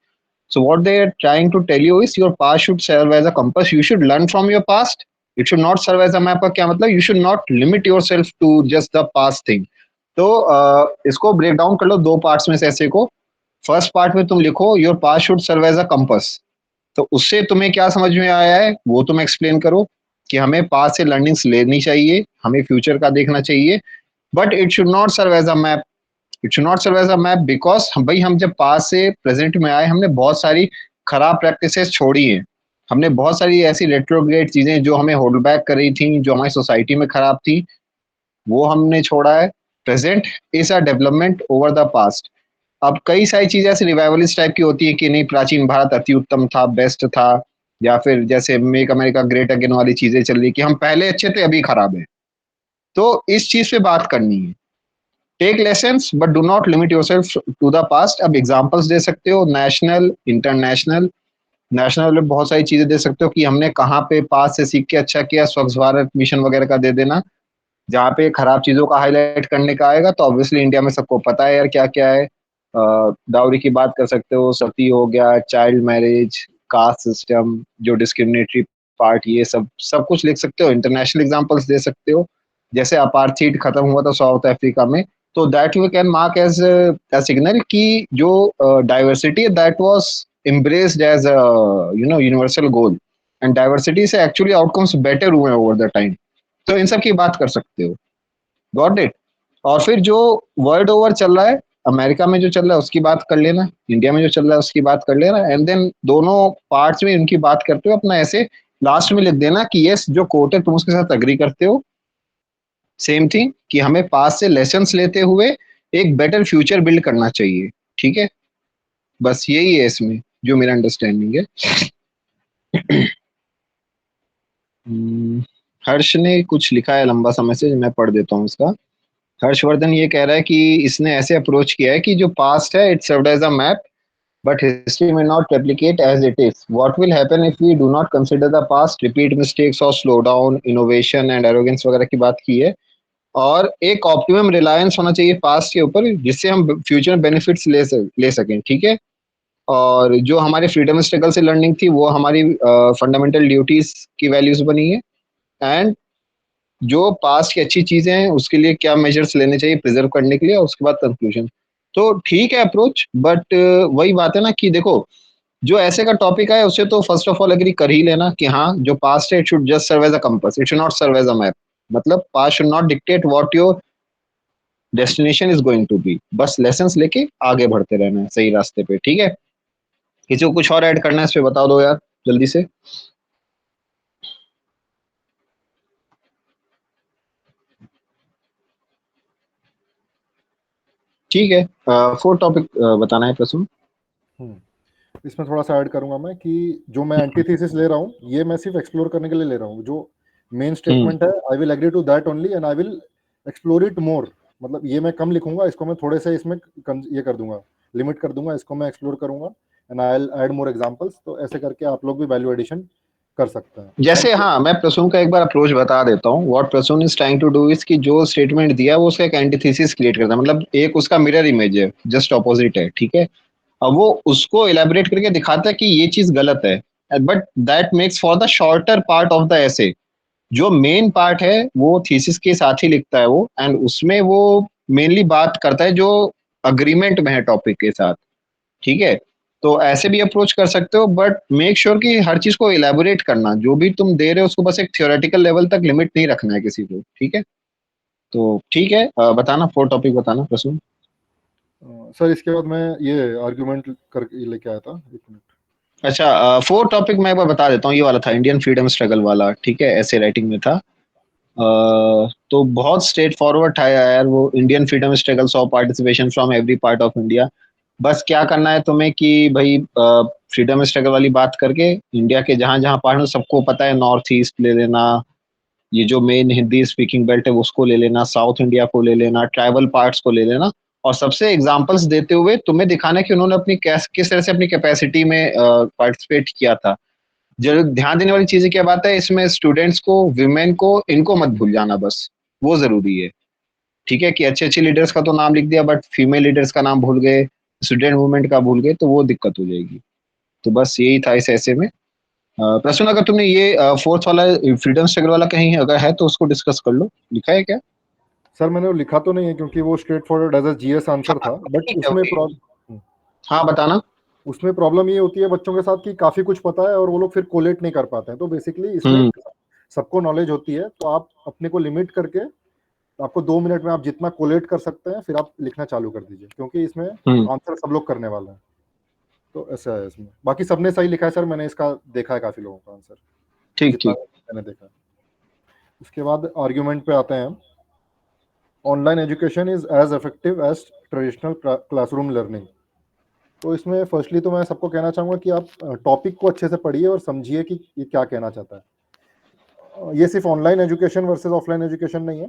So what they are trying to tell you is your past should serve as a compass. You should learn from your past. It should not serve as a map। का क्या मतलब? You should not limit yourself to just the past thing। तो इसको break down कर लो दो parts में से ऐसे को। फर्स्ट पार्ट में तुम लिखो your past should serve as a compass. तो उससे तुम्हें क्या समझ में आया है वो तुम एक्सप्लेन करो कि हमें पास्ट से लर्निंग्स लेनी चाहिए, हमें फ्यूचर का देखना चाहिए, but it should not serve as a map. It should not serve as a map because भाई हम जब पास से प्रेजेंट में आए, हमने बहुत सारी खराब प्रैक्टिसेस छोड़ी हैं। हमने बहुत सारी ऐसी रेट्रोग्रेड चीजें जो हमें होल्ड बैक कर रही थी, जो हमारी सोसाइटी में खराब थी, वो हमने छोड़ा है। Present is a development over the past. अब कई सारी चीजें ऐसे रिवाइवलिस्ट टाइप की होती है कि नहीं, प्राचीन भारत अति उत्तम था, बेस्ट था, या फिर जैसे मेक अमेरिका ग्रेट अगेन वाली चीजें चल रही कि हम पहले अच्छे थे अभी खराब है। तो इस चीज पे बात करनी है। Take lessons but do not limit yourself to the past. अब एग्जांपल्स दे सकते हो, नेशनल, इंटरनेशनल। नेशनल में बहुत सारी चीजें दे सकते हो कि हमने कहाँ पे पास से सीख के अच्छा किया, स्वच्छ भारत मिशन वगैरह का दे देना। जहाँ पे खराब चीजों का हाईलाइट करने का आएगा तो ऑब्वियसली इंडिया में सबको पता है यार क्या क्या है। डाउरी की बात कर सकते हो, सती हो गया, चाइल्ड मैरिज, कास्ट सिस्टम, जो डिस्क्रिमिनेटरी पार्ट, ये सब सब कुछ लिख सकते हो। इंटरनेशनल एग्जांपल्स दे सकते हो, जैसे अपार्थीड खत्म हुआ था साउथ अफ्रीका में, तो that you can mark as a signal कि जो डाइवर्सिटी है that was embraced as a universal goal, and diversity से एक्चुअली आउटकम्स बेटर हुए ओवर द टाइम। तो इन सब की बात कर सकते हो। Got it. और फिर जो वर्ल्ड ओवर चल रहा है, अमेरिका में जो चल रहा है उसकी बात कर लेना, इंडिया में जो चल रहा है उसकी बात कर लेना, एंड देन दोनों पार्ट्स में उनकी बात करते हुए अपना ऐसे लास्ट में लिख देना कि यस जो कोट है तुम उसके साथ अग्री करते हो, सेम थिंग कि हमें पास से लेसन्स लेते हुए एक बेटर फ्यूचर बिल्ड करना चाहिए। ठीक है, बस यही है इसमें जो मेरा अंडरस्टैंडिंग है। हर्ष ने कुछ लिखा है लंबा समय से, मैं पढ़ देता हूँ इसका। हर्षवर्धन ये कह रहा है कि इसने ऐसे अप्रोच किया है कि जो पास्ट है it served as a map but history may not replicate as it is. What will happen if we do not consider the past, repeat mistakes और slow down, innovation and arrogance वगैरह की बात की है। और एक optimum Reliance होना चाहिए पास्ट के ऊपर जिससे हम फ्यूचर में बेनिफिट्स ले सकें। ठीक है, और जो हमारे फ्रीडम स्ट्रगल से लर्निंग थी वो हमारी फंडामेंटल ड्यूटीज की वैल्यूज बनी है, एंड जो पास्ट की अच्छी चीजें हैं उसके लिए क्या मेजर्स लेने चाहिए प्रिजर्व करने के लिए, और उसके बाद कंक्लूजन। तो ठीक है अप्रोच, बट वही बात है ना कि देखो जो ऐसे का टॉपिक है उसे तो फर्स्ट ऑफ ऑल एग्री कर ही लेना कि हाँ जो पास्ट है it should just serve as a compass, it should not serve as a map. मतलब past should not dictate what your destination is going to be, बस लेसन्स लेके आगे बढ़ते रहना है सही रास्ते पे। ठीक है, किसी को कुछ और ऐड करना है इस पे बता दो यार जल्दी से। ठीक है, फोर टॉपिक बताना है प्रसून। इसमें थोड़ा सा ऐड करूंगा मैं कि जो मैं एंटीथेसिस ले रहा हूँ ये मैं सिर्फ एक्सप्लोर करने के लिए ले रहा हूँ। जो मेन स्टेटमेंट है I will agree to that only and I will explore it more. मतलब ये मैं कम लिखूंगा, इसको मैं थोड़े से इसमें ये कर दूंगा, लिमिट कर दूंगा, इसको मैं एक्सप्लोर करूंगा and I will add more examples. तो ऐसे करके आप लोग भी वैल्यू एडिशन कर सकते हैं। जैसे हाँ मैं प्रसून का एक बार अप्रोच बता देता हूँ। What Prasoon is trying to do is कि जो स्टेटमेंट दिया है वो उसका एक एंटीथेसिस क्रिएट करता है, मतलब एक उसका मिरर इमेज है, जस्ट ऑपोजिट है। ठीक है, अब वो उसको इलेबोरेट करके दिखाता है कि ये चीज गलत है, but that makes for the shorter part of the ऐसे। जो मेन पार्ट है वो थीसिस के साथ ही लिखता है वो, एंड उसमें वो मेनली बात करता है जो अग्रीमेंट में है टॉपिक के साथ। ठीक है, तो ऐसे भी अप्रोच कर सकते हो, बट मेक श्योर कि हर चीज को इलेबोरेट करना, जो भी तुम दे रहे हो उसको बस एक थियोरेटिकल लेवल तक लिमिट नहीं रखना है किसी को। ठीक है, तो ठीक है, बताना फोर टॉपिक बताना प्रसून। सर इसके बाद मैं ये आर्ग्यूमेंट करके लेके आया था, एक मिनट। अच्छा, फोर टॉपिक मैं एक बार बता देता हूँ। ये वाला था इंडियन फ्रीडम स्ट्रगल वाला, ठीक है, ऐसे राइटिंग में था। तो बहुत स्ट्रेट फॉरवर्ड था यार वो, Indian freedom struggle saw participation from every part of India. बस क्या करना है तुम्हें कि भाई फ्रीडम स्ट्रगल वाली बात करके इंडिया के जहां जहां पार्ट है सबको पता है, नॉर्थ ईस्ट ले लेना, ये जो मेन हिंदी स्पीकिंग बेल्ट है उसको ले लेना, साउथ इंडिया को ले लेना, ट्राइबल पार्ट्स को ले लेना, और सबसे एग्जांपल्स देते हुए तुम्हें दिखाना कि उन्होंने अपनी किस तरह से अपनी कैपेसिटी में पार्टिसिपेट किया था। जो ध्यान देने वाली चीजें क्या बात है इसमें, स्टूडेंट्स को, विमेन को, इनको मत भूल जाना, बस वो जरूरी है। ठीक है, कि अच्छे अच्छे लीडर्स का तो नाम लिख दिया बट फीमेल लीडर्स का नाम भूल गए, स्टूडेंट मूवमेंट का भूल गए, तो वो दिक्कत हो जाएगी। तो बस यही था इस ऐसे में। प्रश्न अगर तुमने ये फोर्थ वाला फ्रीडम स्ट्रगल वाला कहीं अगर है तो उसको डिस्कस कर लो, लिखा है क्या? सर मैंने वो लिखा तो नहीं है क्योंकि वो straightforward as a GS answer था, बट ठीक है, ओके। हाँ बताना। उसमें प्रॉब्लम ये होती है बच्चों के साथ कि काफी कुछ पता है और वो लोग फिर कोलेट नहीं कर पाते हैं। तो बेसिकली इसमें हम्म सबको नॉलेज होती है, तो आप अपने को लिमिट करके आपको 2 मिनट में आप जितना कोलेट कर सकते हैं फिर आप लिखना चालू कर दीजिए, क्योंकि इसमें हम्म आंसर सब लोग करने वाले हैं। तो ऐसा है इसमें। बाकी सबने सही लिखा है सर, मैंने इसका देखा है काफी लोगों का आंसर, ठीक जितना ठीक। मैंने देखा है। उसके बाद आर्ग्यूमेंट पे आते हैं। Online education is as effective as traditional classroom learning. तो इसमें फर्स्टली तो मैं सबको कहना चाहूँगा कि आप टॉपिक को अच्छे से पढ़िए और समझिए कि ये क्या कहना चाहता है। ये सिर्फ online education versus offline education नहीं है,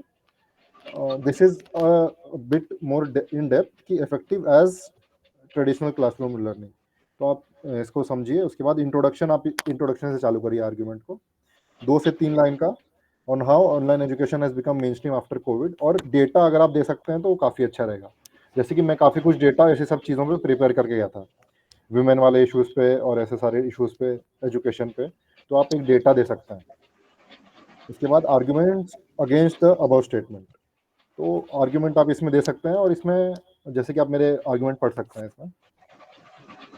this is bit more in depth कि effective as traditional classroom learning. तो आप इसको समझिए। उसके बाद इंट्रोडक्शन, आप इंट्रोडक्शन से चालू करिए आर्ग्यूमेंट को, 2 से 3 लाइन का, on how online education has become main stream after Covid. और डेटा अगर आप दे सकते हैं तो वो काफ़ी अच्छा रहेगा। जैसे कि मैं काफ़ी कुछ डेटा ऐसे सब चीज़ों पे प्रिपेयर करके गया था, वुमेन वाले इश्यूज़ पे और ऐसे सारे इश्यूज़ पे, एजुकेशन पे। तो आप एक डेटा दे सकते हैं। इसके बाद arguments against the above statement. तो आर्ग्यूमेंट आप इसमें दे सकते हैं और इसमें जैसे कि आप मेरे आर्ग्यूमेंट पढ़ सकते हैं इसमें।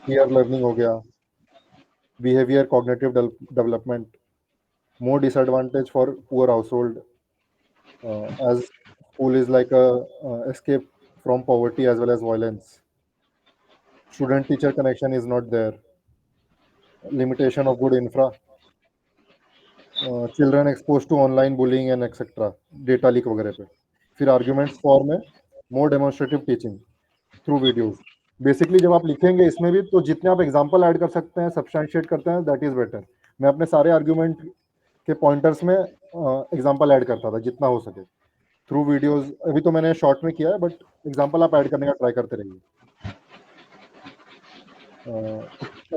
पीयर लर्निंग हो गया, behaviour cognitive development, more disadvantage for poor household, as school is like a escape from poverty as well as violence. Student teacher connection is not there. Limitation of good infra. Children expose to online bullying and etcetera, data leak वगैरह पे. फिर arguments for है more demonstrative teaching through videos. Basically जब आप लिखेंगे इसमें भी तो जितने आप एग्जांपल ऐड कर सकते हैं, सब्सटैंशिएट करते हैं, दैट इज बेटर. मैं अपने सारे आर्ग्यूमेंट के पॉइंटर्स में एग्जांपल ऐड करता था जितना हो सके थ्रू वीडियोस. अभी तो मैंने शॉर्ट में किया है, बट एग्जांपल आप ऐड करने का ट्राई करते रहिए.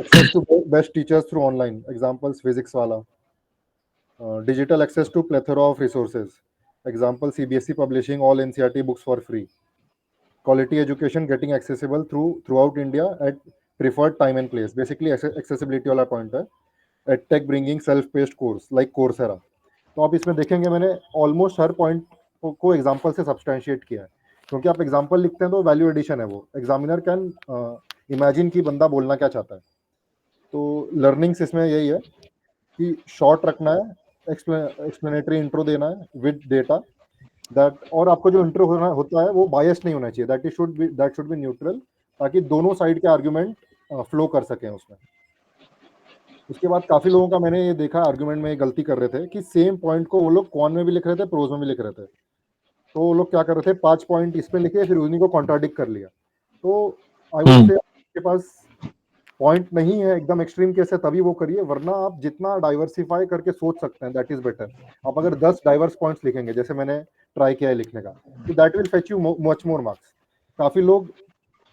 Access to best teachers through online, examples physics वाला. Digital access to plethora of resources. Example, CBSE publishing all NCERT books for free. Quality education getting accessible throughout India at preferred time and place. Basically accessibility वाला point है. EdTech bringing self-paced course like Coursera. तो आप इसमें देखेंगे मैंने almost हर point को example से substantiate किया है, क्योंकि आप एग्जाम्पल लिखते हैं तो वैल्यू एडिशन है. वो एग्जामिनर कैन इमेजिन कि बंदा बोलना क्या चाहता है. तो लर्निंग्स इसमें यही है कि शॉर्ट रखना है, एक्सप्लेनेटरी इंट्रो देना है विद डेटा दैट. और आपको जो इंट्रो होता है वो बायस नहीं होना चाहिए. दैट शुड बी न्यूट्रल, ताकि दोनों साइड के आर्ग्यूमेंट फ्लो कर सकें उसमें. उसके बाद काफी लोगों का मैंने ये देखा आर्ग्यूमेंट में गलती कर रहे थे कि सेम पॉइंट को वो लोग कॉन में भी लिख रहे थे, प्रोज में भी लिख रहे थे. तो वो लोग क्या कर रहे थे, 5 पॉइंट इस पे लिखे फिर उन्हीं को कॉन्ट्राडिक्ट कर लिया. तो आई वुड से आपके पास पॉइंट नहीं है एकदम एक्सट्रीम केस है तभी वो करिए, वरना आप जितना डाइवर्सिफाई करके सोच सकते हैं दैट इज बेटर. आप अगर 10 डाइवर्स पॉइंट्स लिखेंगे जैसे मैंने ट्राई किया है लिखने का, तो that will fetch you much more marks. काफी लोग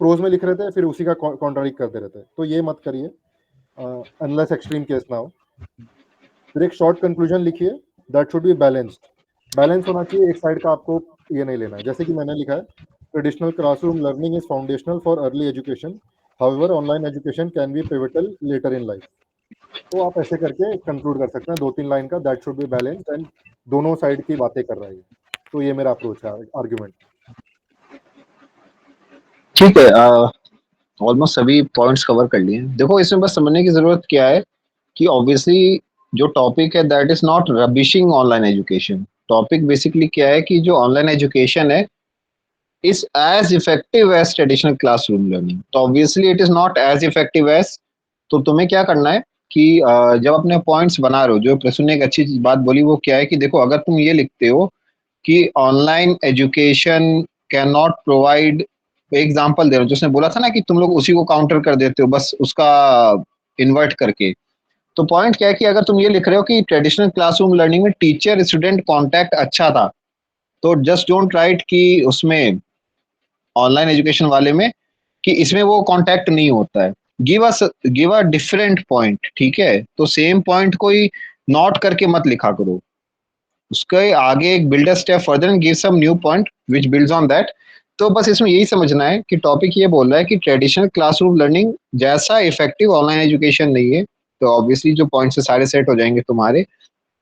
प्रोज में लिख रहे थे फिर उसी का कॉन्ट्राडिक्ट करते रहते, तो ये मत करिए अनलेस एक्सट्रीम केस ना हो. फिर एक शॉर्ट कंक्लूजन लिखिए, that should be balanced. Balance होना चाहिए, एक साइड का आपको ये नहीं लेना है. जैसे कि मैंने लिखा है, traditional classroom learning is foundational for early education, however online education can be pivotal later in life. तो आप ऐसे करके कंक्लूड कर सकते हैं 2-3 लाइन का, that should be balanced and दोनों साइड की बातें कर रहा है. तो ये मेरा अप्रोच है आर्ग्यूमेंट. ठीक है. ऑलमोस्ट सभी पॉइंट्स कवर कर लिए. देखो इसमें बस समझने की जरूरत क्या है कि ऑब्वियसली जो टॉपिक है that is not rubbishing online education. Topic basically क्या है कि जो ऑनलाइन एजुकेशन है is as effective as traditional classroom learning. तो obviously it is not as effective as. तो तुम्हें क्या करना है कि जब अपने पॉइंट्स बना रहे हो, जो प्रसून ने एक अच्छी बात बोली वो क्या है कि देखो अगर तुम ये लिखते हो कि online education can not provide, example दे रहा हूँ जिसने बोला था ना कि तुम लोग उसी को काउंटर कर देते हो बस उसका इन्वर्ट करके. तो पॉइंट क्या है कि अगर तुम ये लिख रहे हो कि ट्रेडिशनल क्लासरूम लर्निंग में टीचर स्टूडेंट कॉन्टैक्ट अच्छा था, तो जस्ट डोंट राइट कि उसमें ऑनलाइन एजुकेशन वाले में कि इसमें वो कांटेक्ट नहीं होता है. Give a different point. ठीक है, तो सेम पॉइंट कोई नोट करके मत लिखा करो, उसके आगे एक build a step further and give some new point which builds on that. तो बस इसमें यही समझना है कि टॉपिक ये बोल रहा है कि ट्रेडिशनल क्लासरूम लर्निंग जैसा इफेक्टिव ऑनलाइन एजुकेशन नहीं है. तो ऑब्वियसली जो पॉइंट्स है सारे सेट हो जाएंगे तुम्हारे.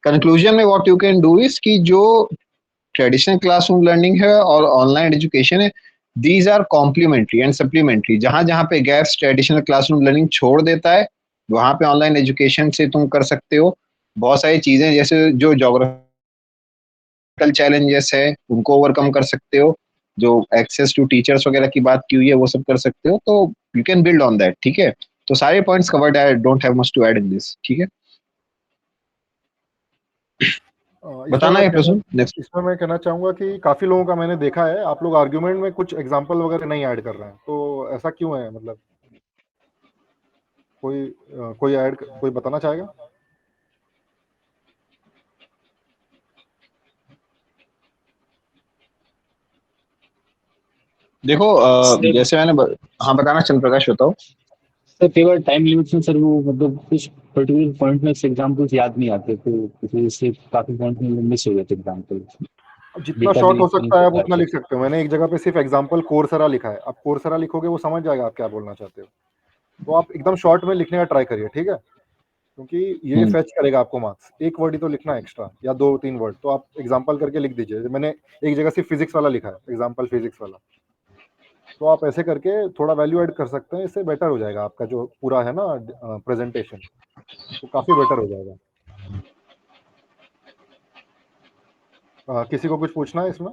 कंक्लूजन में what you can do is कि जो ट्रेडिशनल क्लासरूम लर्निंग है और ऑनलाइन एजुकेशन है, these are complementary and supplementary. जहां जहां पे गैप्स ट्रेडिशनल क्लासरूम लर्निंग छोड़ देता है वहां पे ऑनलाइन एजुकेशन से तुम कर सकते हो बहुत सारी चीजें, जैसे जो जोग्राफिकल चैलेंजेस है उनको ओवरकम कर सकते हो, जो एक्सेस टू टीचर्स वगैरह की बात की हुई है वो सब कर सकते हो. तो you can build on that. ठीक है, तो सारे points covered. I don't have much to add in this. ठीक है, बताना है प्रश्न नेक्स्ट. इसमें मैं कहना चाहूंगा कि काफी लोगों का मैंने देखा है आप लोग आर्ग्यूमेंट में कुछ एग्जांपल वगैरह नहीं ऐड कर रहे हैं, तो ऐसा क्यों है? मतलब कोई बताना चाहेगा? देखो जैसे मैंने हाँ बताना चंद्र प्रकाश बताओ. सर कई बार टाइम लिमिट में सर वो मतलब कुछ पर्टिकुलर पॉइंट में एग्जाम्पल्स याद नहीं आते, तो इस वजह से काफी पॉइंट में मिस हो जाते एग्जाम्पल. जितना शॉर्ट हो सकता है आप उतना लिख सकते हो. मैंने एक जगह पे सिर्फ एग्जांपल कोर्सेरा लिखा है. आप कोर्सेरा लिखोगे वो समझ जाएगा आप क्या बोलना चाहते हो. तो आप एकदम शॉर्ट में लिखने का ट्राई करिए, ठीक है, क्योंकि ये फेच करेगा आपको मार्क्स. एक वर्ड ही तो लिखना है एक्स्ट्रा या 2-3 वर्ड, तो आप एग्जांपल करके लिख दीजिए. मैंने एक जगह सिर्फ फिजिक्स वाला लिखा है, एग्जांपल फिजिक्स वाला. तो आप ऐसे करके थोड़ा वैल्यू ऐड कर सकते हैं, इससे बेटर हो जाएगा आपका जो पूरा है ना प्रेजेंटेशन, तो काफी बेटर हो जाएगा. किसी को कुछ पूछना है इसमें?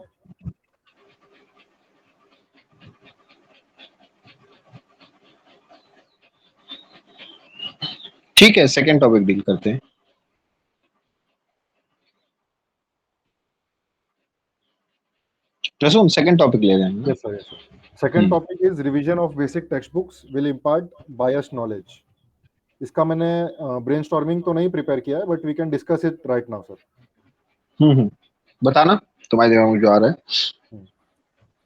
ठीक है, सेकंड टॉपिक डील करते हैं। प्रसून सेकंड टॉपिक ले जाएंगे। Yes sir, yes sir. Second topic is revision of basic text books will impart bias knowledge. इसका मैंने ब्रेनस्टॉर्मिंग तो नहीं प्रिपेयर किया है, but we can discuss it right now sir. बताना तुम्हारे दिमाग में जो आ रहा है।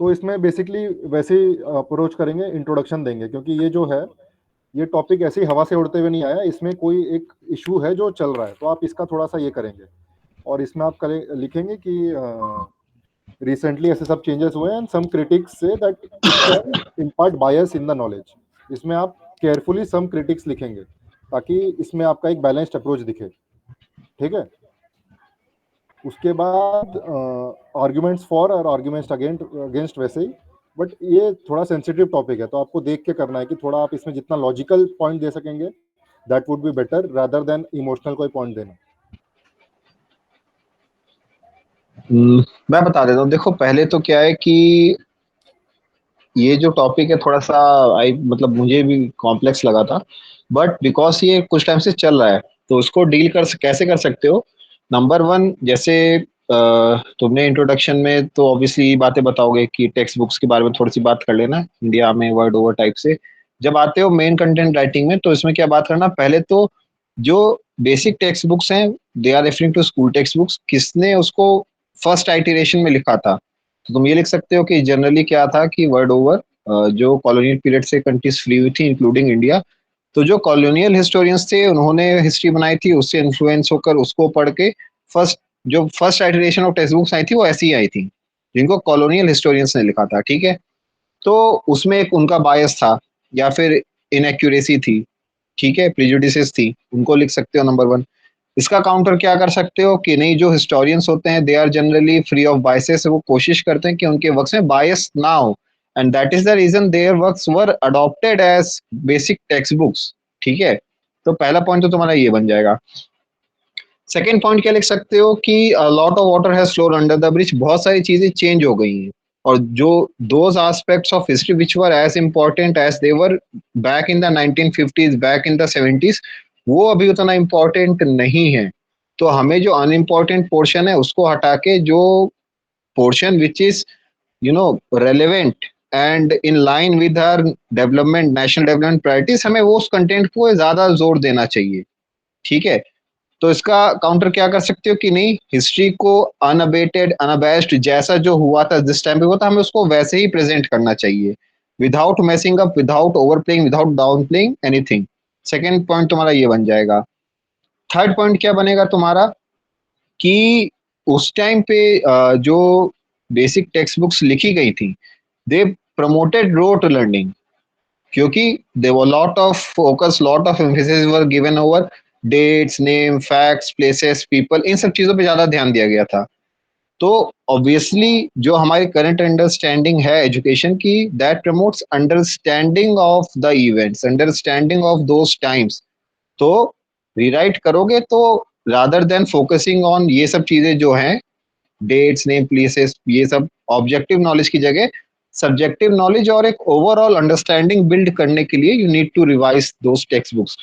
तो इसमें बेसिकली वैसे ही अप्रोच करेंगे, इंट्रोडक्शन देंगे, क्योंकि ये जो है ये टॉपिक ऐसे ही हवा से उड़ते हुए नहीं आया, इसमें कोई एक इशू है जो चल रहा है, तो आप इसका थोड़ा सा ये करेंगे। और इसमें आप लिखेंगे कि रिसेंटली ऐसे सब चेंजेस हुए and some critics say that it can impart bias in the knowledge. इसमें आप केयरफुली सम क्रिटिक्स लिखेंगे ताकि इसमें आपका एक बैलेंस्ड अप्रोच दिखे, ठीक है। उसके बाद आर्ग्यूमेंट्स फॉर और आर्ग्यूमेंट्स अगेंस्ट वैसे ही, बट ये थोड़ा सेंसिटिव टॉपिक है, तो आपको देख के करना है कि थोड़ा आप इसमें जितना लॉजिकल पॉइंट दे सकेंगे that would be better rather than emotional कोई पॉइंट देना। मैं बता देता हूँ। देखो, पहले तो क्या है कि ये जो टॉपिक है थोड़ा सा मतलब मुझे भी कॉम्प्लेक्स लगा था, बट बिकॉज ये कुछ टाइम से चल रहा है तो उसको डील कैसे कर सकते हो। नंबर वन, जैसे तुमने इंट्रोडक्शन में तो ऑब्वियसली बातें बताओगे कि टेक्स्ट बुक्स के बारे में थोड़ी सी बात कर लेना इंडिया में वर्ड ओवर टाइप से। जब आते हो मेन कंटेंट राइटिंग में तो इसमें क्या बात करना, पहले तो जो बेसिक टेक्स्ट बुक्स हैं they are referring to school text books, किसने उसको फर्स्ट आइटरेशन में लिखा था। तो तुम ये लिख सकते हो कि जनरली क्या था कि वर्ड ओवर जो कॉलोनियल पीरियड से कंट्रीज फ्री हुई थी इंक्लूडिंग इंडिया, तो जो कॉलोनियल हिस्टोरियंस थे उन्होंने हिस्ट्री बनाई थी, उससे इन्फ्लुएंस होकर उसको पढ़ के जो first iteration of text books I थी वो ऐसी ही आई थी जिनको कॉलोनियल हिस्टोरियंस ने लिखा था, ठीक है। तो उसमें एक उनका बायस था या फिर इनएक्यूरेसी थी, ठीक है, प्रिजुडिसेस थी, उनको लिख सकते हो नंबर वन। इसका काउंटर क्या कर सकते हो कि नहीं, जो हिस्टोरियंस होते हैं they are generally free of biases, वो कोशिश करते हैं कि उनके वर्क्स में बायस ना हो, and that is the reason their works were adopted as basic text books, ठीक है। तो पहला पॉइंट तो तुम्हारा ये बन जाएगा। सेकेंड पॉइंट क्या लिख सकते हो कि lot of water has flowed under the bridge, बहुत सारी चीजें चेंज हो गई हैं और जो those aspects of history which were as important as they were back in the 1950s, back in the 70s, वो अभी उतना इम्पोर्टेंट नहीं है। तो हमें जो अनइम्पोर्टेंट पोर्शन है उसको हटा के जो portion which is relevant and in line with our development, national development priorities, हमें वो उस कंटेंट को ज्यादा जोर देना चाहिए, ठीक है। तो इसका काउंटर क्या कर सकते हो कि नहीं, हिस्ट्री को अनअबेटेड अनअबैस्ड जैसा जो हुआ था जिस टाइम पे हुआ था हमें उसको वैसे ही प्रेजेंट करना चाहिए, without मैसिंग up, without over playing, without down playing anything. Second point तुम्हारा ये बन जाएगा। थर्ड पॉइंट क्या बनेगा तुम्हारा कि उस टाइम पे जो बेसिक टेक्स्ट बुक्स लिखी गई थी दे प्रमोटेड रोट लर्निंग, क्योंकि there were lot of focus, lot of emphasis were given over dates, name, facts, places, people, इन सब चीजों पे ज्यादा ध्यान दिया गया था। तो ऑब्वियसली जो हमारी करंट अंडरस्टैंडिंग है एजुकेशन की, that promotes understanding of the events, understanding of those times. तो रीराइट करोगे तो रादर देन फोकसिंग ऑन ये सब चीजें जो हैं डेट्स, नेम, प्लेसेस, ये सब ऑब्जेक्टिव नॉलेज की जगह सब्जेक्टिव नॉलेज और एक ओवरऑल अंडरस्टैंडिंग बिल्ड करने के लिए you need to revise those text books.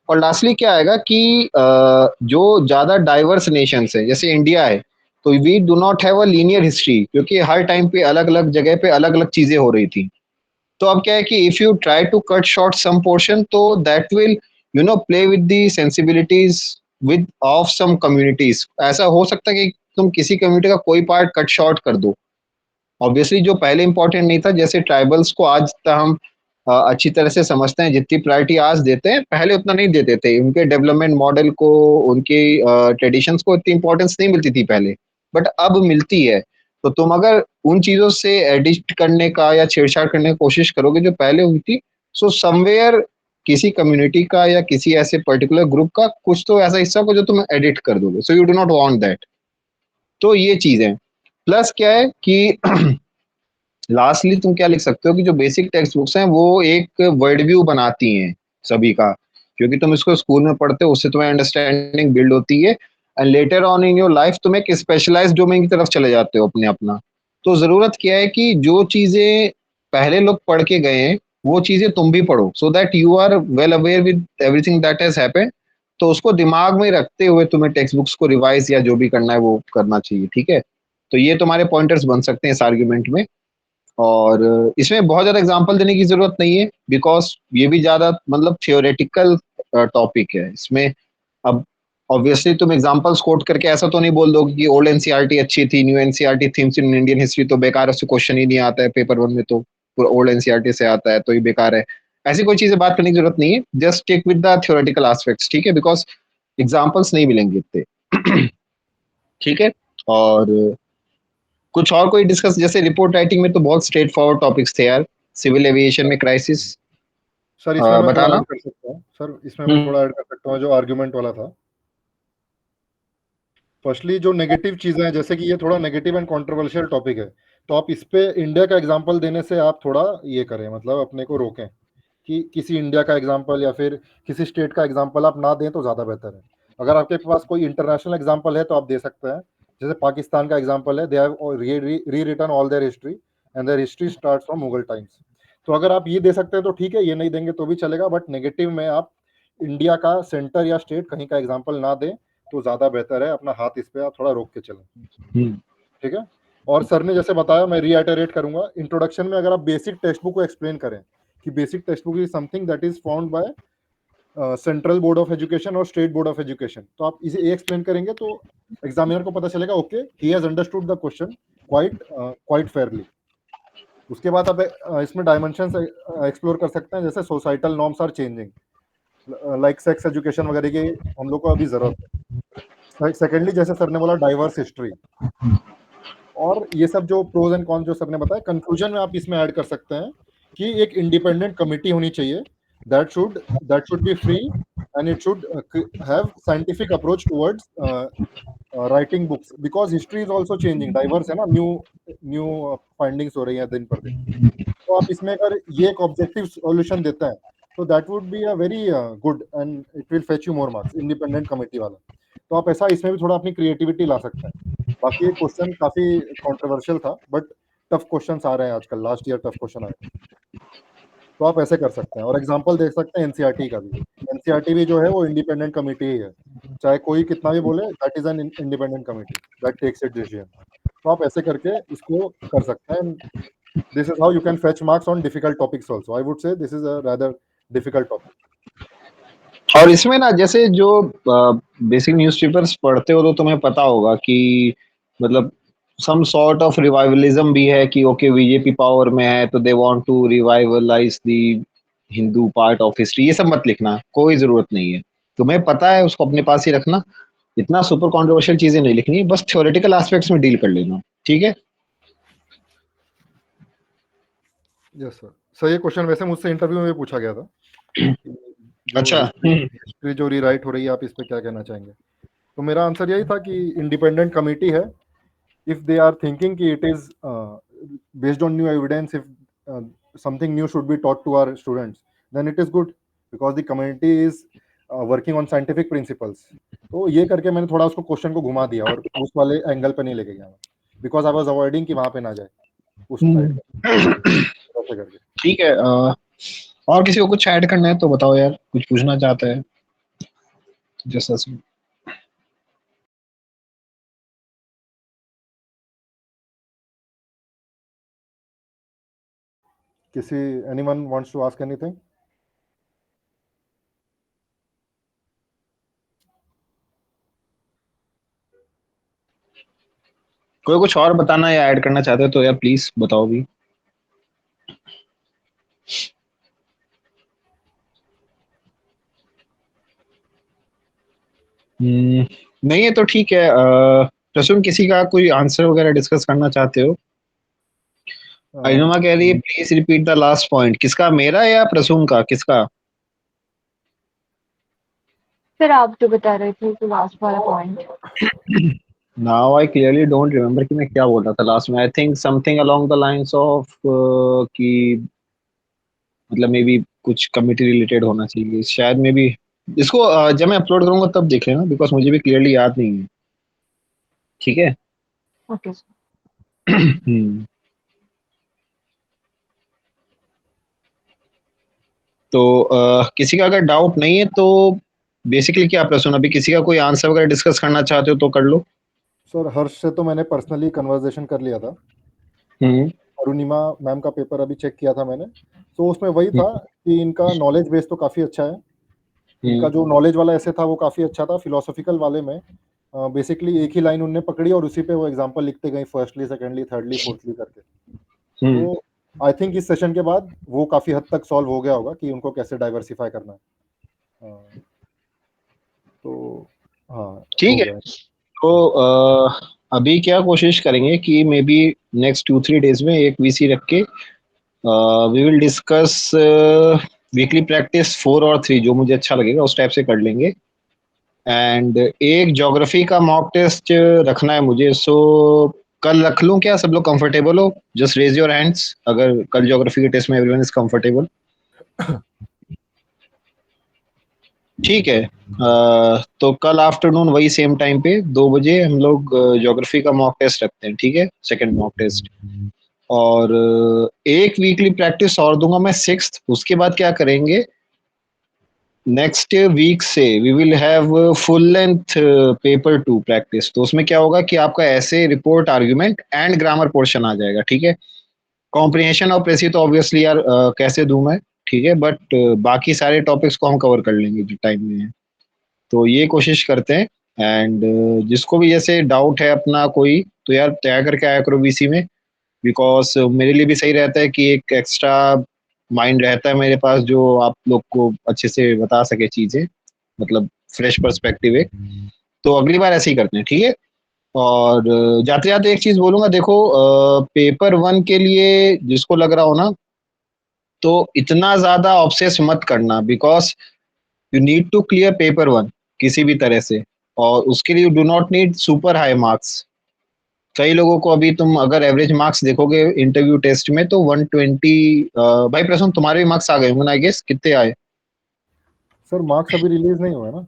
और लास्टली क्या आएगा कि जो ज्यादा डाइवर्स नेशंस है जैसे इंडिया है तो we do not have a linear history, क्योंकि हर टाइम पे अलग अलग जगह पे अलग अलग चीजें हो रही थी। तो अब क्या है कि if you try to cut short some portion तो that will play with the sensibilities with of some communities. ऐसा हो सकता है कि तुम किसी कम्युनिटी का कोई पार्ट कट शॉर्ट कर दो, ऑब्वियसली जो पहले इंपॉर्टेंट नहीं था, जैसे ट्राइबल्स को आज तक हम अच्छी तरह से समझते हैं, जितनी प्रायोरिटी आज देते हैं पहले उतना नहीं देते थे, उनके डेवलपमेंट मॉडल को, उनकी ट्रेडिशंस को इतनी इंपॉर्टेंस नहीं मिलती थी पहले, बट अब मिलती है। तो तुम अगर उन चीजों से एडिट करने का या छेड़छाड़ करने की कोशिश करोगे जो पहले हुई थी, सो समवेयर किसी कम्युनिटी का या किसी ऐसे पर्टिकुलर ग्रुप का कुछ तो ऐसा हिस्सा को जो तुम एडिट कर दोगे, so you do not want that. तो ये चीज है। प्लस क्या है कि लास्टली तुम क्या लिख सकते हो कि जो बेसिक टेक्स्ट बुक्स हैं वो एक वर्ल्ड व्यू बनाती हैं सभी का, क्योंकि तुम इसको स्कूल में पढ़ते हो उससे तुम्हें अंडरस्टैंडिंग बिल्ड होती है and later on in your life तुम एक स्पेशलाइज डोमेन की तरफ चले जाते हो अपने अपना। तो जरूरत क्या है कि जो चीजें पहले लोग पढ़ के गए हैं वो चीजें तुम भी पढ़ो, so that you are well aware with everything that has happened. तो उसको दिमाग में रखते हुए तुम्हें टेक्स्ट बुक्स को रिवाइज या जो भी करना है वो करना चाहिए, ठीक है। तो ये तुम्हारे पॉइंटर्स बन सकते हैं इस आर्ग्यूमेंट में। और इसमें बहुत ज्यादा एग्जांपल देने की जरूरत नहीं है, बिकॉज ये भी ज्यादा मतलब थियोरेटिकल टॉपिक है इसमें। अब ऑब्वियसली तुम एग्जांपल्स कोट करके ऐसा तो नहीं बोल दोगे कि ओल्ड एनसीईआरटी अच्छी थी, new NCERT themes in Indian history तो बेकार है, उससे क्वेश्चन ही नहीं आता है पेपर वन में, तो पूरा ओल्ड एनसीईआरटी से आता है तो ये बेकार है। ऐसी कोई चीजें बात करने की जरूरत नहीं है, just stick with the theoretical aspects, ठीक है, बिकॉज एग्जाम्पल्स नहीं मिलेंगे इतने। ठीक है। और कुछ और कोई डिस्कस, जैसे रिपोर्ट राइटिंग में तो बहुत स्ट्रेट फॉरवर्ड टॉपिक्स थे यार, सिविल एविएशन में क्राइसिस सर इसमें मैं थोड़ा बताना। ऐड कर सकता हूँ, सर इसमें मैं थोड़ा ऐड कर सकता हूँ जो आर्ग्यूमेंट वाला था। फर्स्टली जो नेगेटिव चीजें हैं, जैसे कि ये थोड़ा नेगेटिव एंड कंट्रोवर्शियल टॉपिक है, तो आप इस पे इंडिया का एग्जांपल देने से आप थोड़ा ये करें, मतलब अपने को रोकें कि किसी इंडिया का एग्जांपल या फिर किसी स्टेट का एग्जांपल आप ना दें तो ज़्यादा बेहतर है। अगर आपके पास कोई इंटरनेशनल एग्जांपल है तो आप दे सकते हैं, जैसे पाकिस्तान का एग्जांपल है, they have rewritten all their history and their history starts from Mughal times. तो अगर आप ये दे सकते हैं तो ठीक है, ये नहीं देंगे तो भी चलेगा, बट नेगेटिव में आप इंडिया का सेंटर या स्टेट कहीं का एग्जाम्पल ना दें तो ज़्यादा बेहतर है। अपना हाथ इस पे आप थोड़ा रोक के चलें, ठीक है। और सर ने जैसे बताया, मैं रीआइटरेट करूंगा, इंट्रोडक्शन में अगर आप बेसिक टेक्स्ट बुक को एक्सप्लेन करें कि basic text book is something that is found by central board of education और स्टेट बोर्ड ऑफ एजुकेशन, तो आप इसे ये एक्सप्लेन करेंगे तो एग्जामिनर को पता चलेगा okay he has understood the question quite Fairlie. उसके बाद आप इसमें डायमेंशंस एक्सप्लोर कर सकते हैं, जैसे societal norms are changing, like sex education वगैरह की हम लोग को अभी जरूरत है। सेकेंडली जैसे सर ने बोला डाइवर्स हिस्ट्री, और ये सब जो प्रोज एंड कॉन जो सर ने बताया, कंक्लूजन में आप इसमें ऐड कर सकते हैं कि एक इंडिपेंडेंट कमिटी होनी चाहिए that should be free and it should have scientific approach towards writing books, because history is also changing, diverse है ना, न्यू न्यू फाइंडिंग्स हो रही हैं दिन पर दिन। तो आप इसमें अगर ये एक ऑब्जेक्टिव सॉल्यूशन देता है तो that would be a very good and it will fetch you more marks, independent committee वाला। तो आप ऐसा इसमें भी थोड़ा अपनी क्रिएटिविटी ला सकते हैं। बाकी ये क्वेश्चन काफी कंट्रोवर्शियल था, बट टफ क्वेश्चंस आ रहे हैं आजकल, लास्ट ईयर टफ क्वेश्चन आए थे, तो आप ऐसे कर सकते हैं। और एग्जांपल देख सकते हैं एनसीईआरटी का भी, एनसीईआरटी भी जो है वो इंडिपेंडेंट कमेटी ही है, चाहे कोई कितना भी बोले, that is an independent committee that takes it decision. तो आप ऐसे करके इसको कर सकते हैं। This is how you can fetch marks on difficult topics also. I would say this is a rather difficult topic. और इसमें ना जैसे जो बेसिक न्यूज़पेपर्स पढ़ते हो तो तुम्हें पता होगा कि मतलब सम सॉर्ट ऑफ रिवाइवलिज्म भी है कि ओके बीजेपी पावर में है तो they want to revitalize the Hindu part of history, ये सब मत लिखना, कोई जरूरत नहीं है। तुम्हें पता है उसको अपने पास ही रखना, इतना सुपर कॉन्ट्रोवर्शियल चीजें नहीं लिखनी, बस थ्योरेटिकल एस्पेक्ट्स में डील कर लेना, ठीक है। Yes sir. सर ये क्वेश्चन वैसे मुझसे इंटरव्यू में भी पूछा गया था कि जो अच्छा। हिस्ट्री जो रीराइट हो रही है आप इस पे क्या कहना चाहेंगे। तो मेरा आंसर यही था कि इंडिपेंडेंट कमेटी है, if they are thinking कि it is based on new evidence, if uh, something new should be taught to our students, then it is good because the community is working on scientific principles. तो ये करके मैंने थोड़ा उसको question को घुमा दिया और उस वाले एंगल पे नहीं लेके गया मैं, बिकॉज आई वाज अवॉइडिंग कि वहां पे ना जाए उस साइड पे, ऐसे करके। ठीक है। और किसी को कुछ ऐड करना है तो बताओ यार, कुछ पूछना चाहता है जैसा। किसी anyone wants to ask anything? कोई कुछ और बताना या ऐड करना चाहते हो तो यार प्लीज बताओ भी। नहीं है तो ठीक है। प्रसून किसी का कोई आंसर वगैरह डिस्कस करना चाहते हो? अरिनुमा कह रही है please repeat the last point, किसका, मेरा या प्रसून का, किसका? सर आप जो बता रहे थे तो लास्ट वाला point. Now I clearly don't remember कि मैं क्या बोल रहा था लास्ट में। I think something along the lines of कि मतलब मे बी कुछ कमिटी रिलेटेड होना चाहिए शायद, मे बी। इसको जब मैं अपलोड करूंगा तब देख लेना, बिकॉज मुझे भी क्लियरली याद नहीं है, ठीक है। Okay sir. हम्म। तो किसी का अगर डाउट नहीं है तो बेसिकली क्या प्रश्न, अभी किसी का कोई आंसर वगैरह डिस्कस करना चाहते हो तो कर लो। सर हर्ष से तो मैंने पर्सनली कन्वर्सेशन कर लिया था। हम्म अरुणिमा मैम का पेपर अभी चेक किया था मैंने, तो उसमें वही था कि इनका नॉलेज बेस तो काफ़ी अच्छा है। इनका जो नॉलेज वाला ऐसे था वो काफ़ी अच्छा था। फिलोसॉफिकल वाले में बेसिकली एक ही लाइन उनने पकड़ी और उसी पे वो एग्जांपल लिखते गए, फर्स्टली, सेकंडली, थर्डली, फोर्थली करके। हम्म तो आई थिंक इस सेशन के बाद वो काफ़ी हद तक सॉल्व हो गया होगा कि उनको कैसे डाइवर्सिफाई करना है। तो हाँ, हो ठीक है। गया। तो अभी क्या कोशिश करेंगे कि मे बी नेक्स्ट 2-3 डेज में एक वीसी रख के we will discuss weekly practice 4 और 3, जो मुझे अच्छा लगेगा उस टाइप से कर लेंगे। एंड एक ज्योग्राफी का मॉक टेस्ट रखना है मुझे, सो कल रख लूं क्या? सब लोग कंफर्टेबल हो? जस्ट रेज योर हैंड्स अगर कल ज्योग्राफी के टेस्ट में एवरीवन इज कंफर्टेबल। ठीक है। तो कल आफ्टरनून वही सेम टाइम पे 2 बजे हम लोग ज्योग्राफी का मॉक टेस्ट रखते हैं, ठीक है, सेकंड मॉक टेस्ट। और एक वीकली प्रैक्टिस और दूंगा मैं 6th। उसके बाद क्या करेंगे, नेक्स्ट वीक से we will have full length paper 2 practice. तो उसमें क्या होगा कि आपका ऐसे report, argument and grammar portion आ जाएगा, ठीक है। कॉम्प्रिहेंशन और प्रेसी तो ऑब्वियसली यार कैसे दूं मैं, ठीक है, बट बाकी सारे टॉपिक्स को हम कवर कर लेंगे जो टाइम में है। तो ये कोशिश करते हैं। एंड जिसको भी जैसे डाउट है अपना कोई, तो यार तय करके आया करो वीसी में, बिकॉज मेरे लिए भी सही रहता है कि एक एक्स्ट्रा माइंड रहता है मेरे पास जो आप लोग को अच्छे से बता सके चीजें, मतलब फ्रेश पर्सपेक्टिव एक। तो अगली बार ऐसे ही करते हैं, ठीक है। और जाते जाते एक चीज बोलूंगा, देखो पेपर 1 के लिए जिसको लग रहा हो ना, तो इतना ज्यादा ऑब्सेस मत करना, because you need to clear paper 1 किसी भी तरह से। और उसके लिए you do not need super high marks. कई लोगों को अभी तुम अगर एवरेज मार्क्स देखोगे इंटरव्यू टेस्ट में तो 120। भाई प्रसन्न, तुम्हारे भी मार्क्स आ गए होंगे ना, आई गेस, कितने आए? सर मार्क्स अभी रिलीज नहीं हुए ना।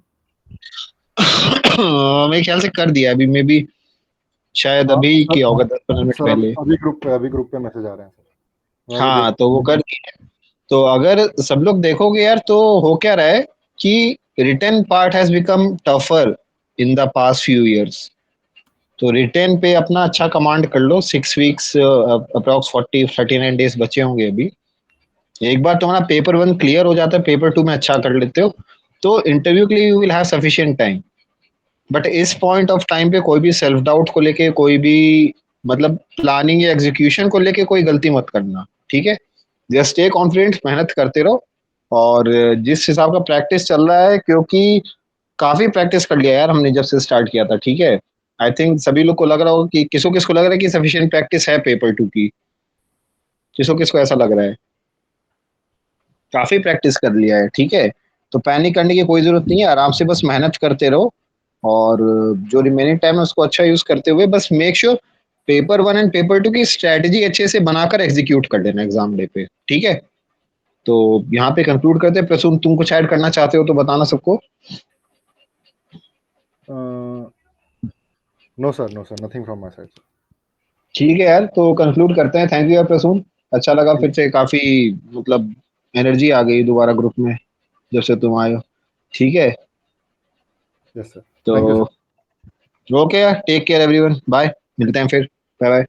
मेरे ख्याल से कर दिया अभी, मे बी शायद हाँ अभी सर, किया होगा 10-15 मिनट सर पहले। अभी ग्रुप पे मैसेज आ रहे हैं सर, मैं अभी हाँ देख। तो वो कर दिया। तो अगर सब लोग देखोगे यार, तो हो क्या रहा है कि written part has become tougher in the past few years. तो रिटेन पे अपना अच्छा कमांड कर लो। 6 वीक्स अप्रॉक्स 40-39 डेज बचे होंगे अभी। एक बार तुम्हारा पेपर 1 क्लियर हो जाता है, पेपर 2 में अच्छा कर लेते हो, तो इंटरव्यू के लिए you will have sufficient time. But इस पॉइंट ऑफ टाइम पे कोई भी सेल्फ डाउट को लेके, कोई भी मतलब प्लानिंग या एग्जीक्यूशन को लेके कोई गलती मत करना, ठीक है। जस्ट स्टे कॉन्फिडेंट, मेहनत करते रहो। और जिस हिसाब का प्रैक्टिस चल रहा है, क्योंकि काफी प्रैक्टिस कर लिया यार हमने जब से स्टार्ट किया था, ठीक है। आई थिंक सभी लोग को लग रहा होगा कि किसको किसको लग रहा है कि सफिशिएंट प्रैक्टिस है पेपर 2 की। किसको किसको ऐसा लग रहा है? काफी प्रैक्टिस कर लिया है, ठीक है। तो पैनिक करने की कोई जरूरत नहीं है, आराम से बस मेहनत करते रहो। और जो रिमेनिंग टाइम है उसको अच्छा यूज करते हुए बस make sure paper 1 and paper 2 की स्ट्रेटेजी अच्छे से बनाकर एग्जीक्यूट कर लेना एग्जाम डे पे, ठीक है। तो यहाँ पे कंक्लूड करते हैं। प्रसून, तुम कुछ ऐड करना चाहते हो तो बताना सबको। No sir, nothing from my side. ठीक है यार, तो कंक्लूड करते हैं। थैंक यू यार प्रसून, अच्छा लगा फिर से, काफी मतलब एनर्जी आ गई दोबारा ग्रुप में जब से तुम आए हो, ठीक है। यस सर, थैंक यू तो सर। ओके यार, टेक केयर एवरीवन, बाय, मिलते हैं फिर, बाय बाय।